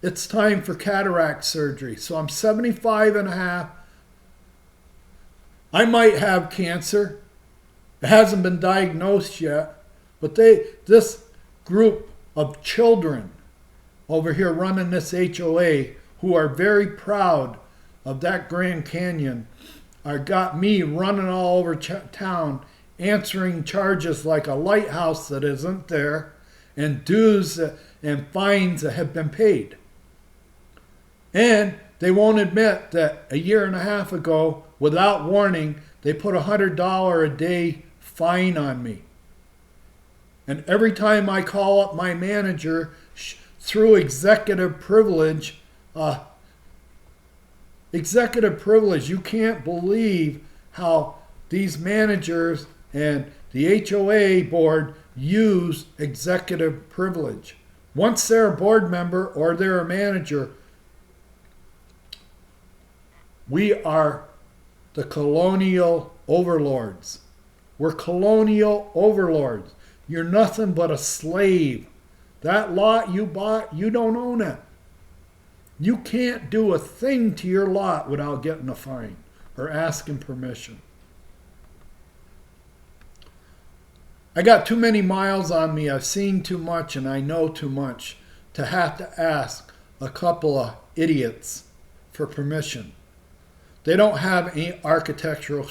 it's time for cataract surgery. So I'm 75 and a half. I might have cancer. It hasn't been diagnosed yet. But this group of children over here running this HOA who are very proud of that Grand Canyon got me running all over town answering charges like a lighthouse that isn't there and dues and fines that have been paid. And they won't admit that a year and a half ago, without warning, they put $100 a day fine on me. And every time I call up my manager through executive privilege, you can't believe how these managers and the HOA board use executive privilege. Once they're a board member or they're a manager, we are the colonial overlords. We're colonial overlords. You're nothing but a slave. That lot you bought, you don't own it. You can't do a thing to your lot without getting a fine or asking permission. I got too many miles on me. I've seen too much and I know too much to have to ask a couple of idiots for permission. They don't have any architectural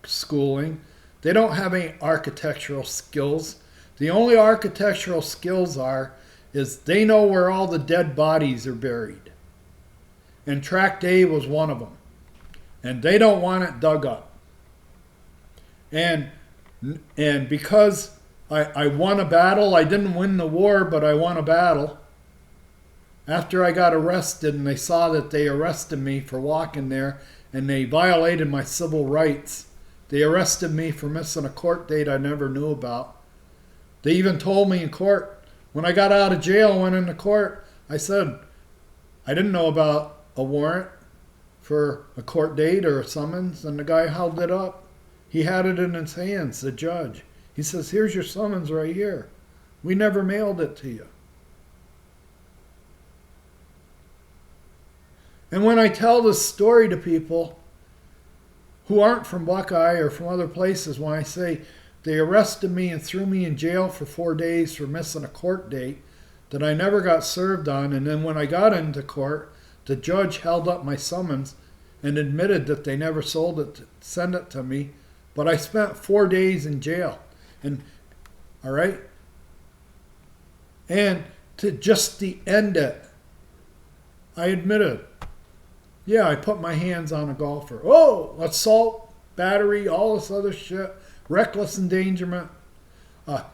schooling. They don't have any architectural skills. The only architectural skills is they know where all the dead bodies are buried. And Tract A was one of them. And they don't want it dug up. And because I won a battle, I didn't win the war, but I won a battle. After I got arrested and they saw that they arrested me for walking there and they violated my civil rights, they arrested me for missing a court date I never knew about. They even told me in court, when I got out of jail and went into court, I said, I didn't know about a warrant for a court date or a summons, and the guy held it up. He had it in his hands, the judge. He says, here's your summons right here. We never mailed it to you. And when I tell this story to people who aren't from Buckeye or from other places, when I say they arrested me and threw me in jail for 4 days for missing a court date that I never got served on, and then when I got into court, the judge held up my summons and admitted that they never sent it to me, but I spent 4 days in jail. And all right? And to end it, I admitted Yeah, I put my hands on a golfer. Oh, assault, battery, all this other shit, reckless endangerment.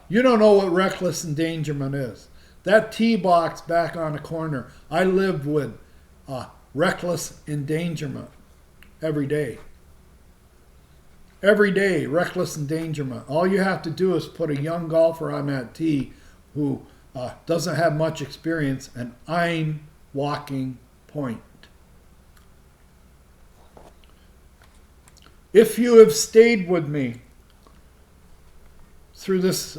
You don't know what reckless endangerment is. That tee box back on the corner, I lived with reckless endangerment every day. Every day, reckless endangerment. All you have to do is put a young golfer on that tee who doesn't have much experience, and I'm walking point. If you have stayed with me through this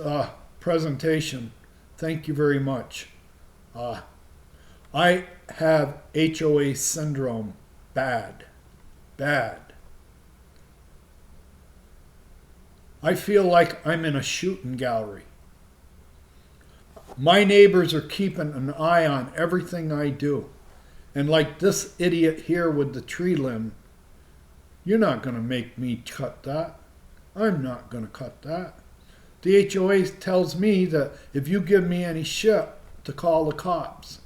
presentation, thank you very much. I have HOA syndrome bad. I feel like I'm in a shooting gallery. My neighbors are keeping an eye on everything I do. And like this idiot here with the tree limb, you're not going to make me cut that. I'm not going to cut that. The HOA tells me that if you give me any shit, to call the cops.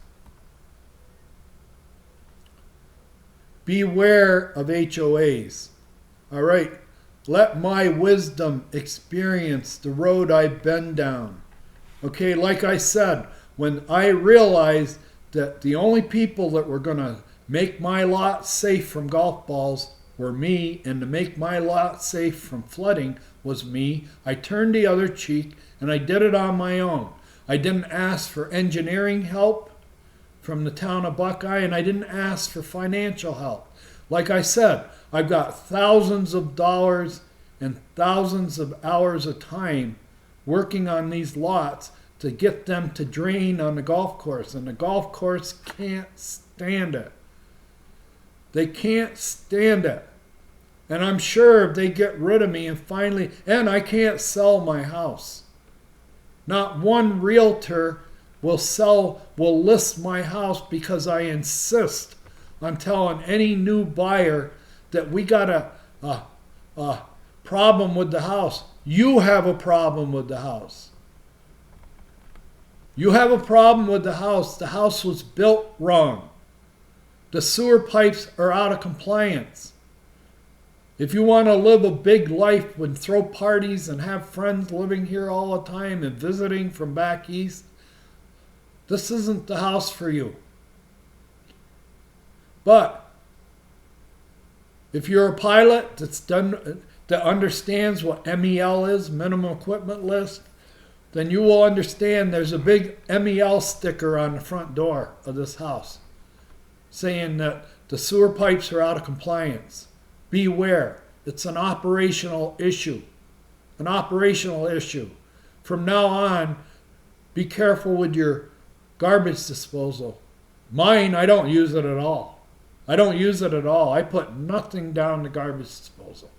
Beware of HOAs. All right. Let my wisdom experience the road I've been down. Okay, like I said, when I realized that the only people that were going to make my lot safe from golf balls were me, and to make my lot safe from flooding was me, I turned the other cheek, and I did it on my own. I didn't ask for engineering help from the town of Buckeye, and I didn't ask for financial help. Like I said, I've got thousands of dollars and thousands of hours of time working on these lots to get them to drain on the golf course, and the golf course can't stand it. They can't stand it. And I'm sure if they get rid of me and finally, and I can't sell my house. Not one realtor will list my house because I insist on telling any new buyer that we got a problem with the house. You have a problem with the house. You have a problem with the house. The house was built wrong. The sewer pipes are out of compliance. If you want to live a big life and throw parties and have friends living here all the time and visiting from back east, this isn't the house for you. But if you're a pilot that understands what MEL is, minimum equipment list, then you will understand there's a big MEL sticker on the front door of this house saying that the sewer pipes are out of compliance. Beware. It's an operational issue. An operational issue. From now on, be careful with your garbage disposal. Mine, I don't use it at all. I don't use it at all. I put nothing down the garbage disposal.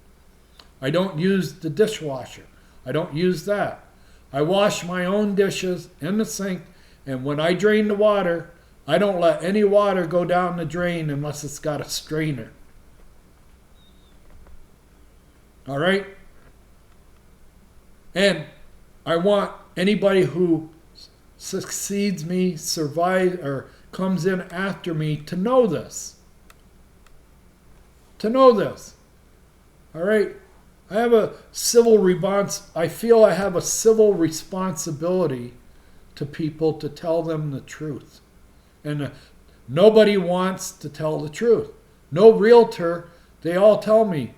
I don't use the dishwasher. I don't use that. I wash my own dishes in the sink, and when I drain the water, I don't let any water go down the drain unless it's got a strainer. All right? And I want anybody who succeeds me, survives, or comes in after me to know this. To know this. All right? I have a I feel I have a civil responsibility to people to tell them the truth. And nobody wants to tell the truth. No realtor, they all tell me,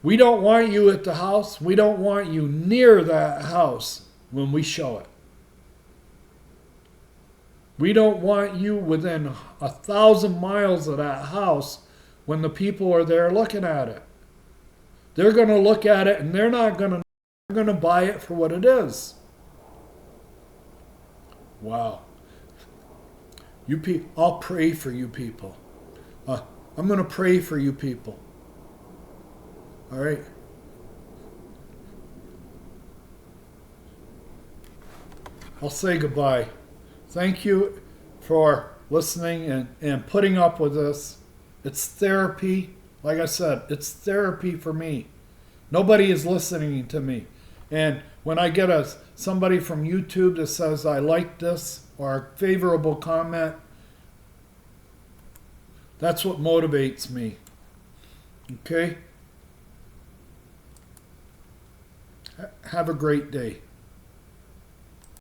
we don't want you at the house. We don't want you near that house when we show it. We don't want you within 1,000 miles of that house when the people are there looking at it. They're going to look at it and they're going to buy it for what it is. Wow. You people, I'll pray for you people. I'm going to pray for you people. All right. I'll say goodbye. Thank you for listening and putting up with this. It's therapy. Like I said, it's therapy for me. Nobody is listening to me. And when I get somebody from YouTube that says, I like this, or a favorable comment, That's what motivates me. Okay? Have a great day.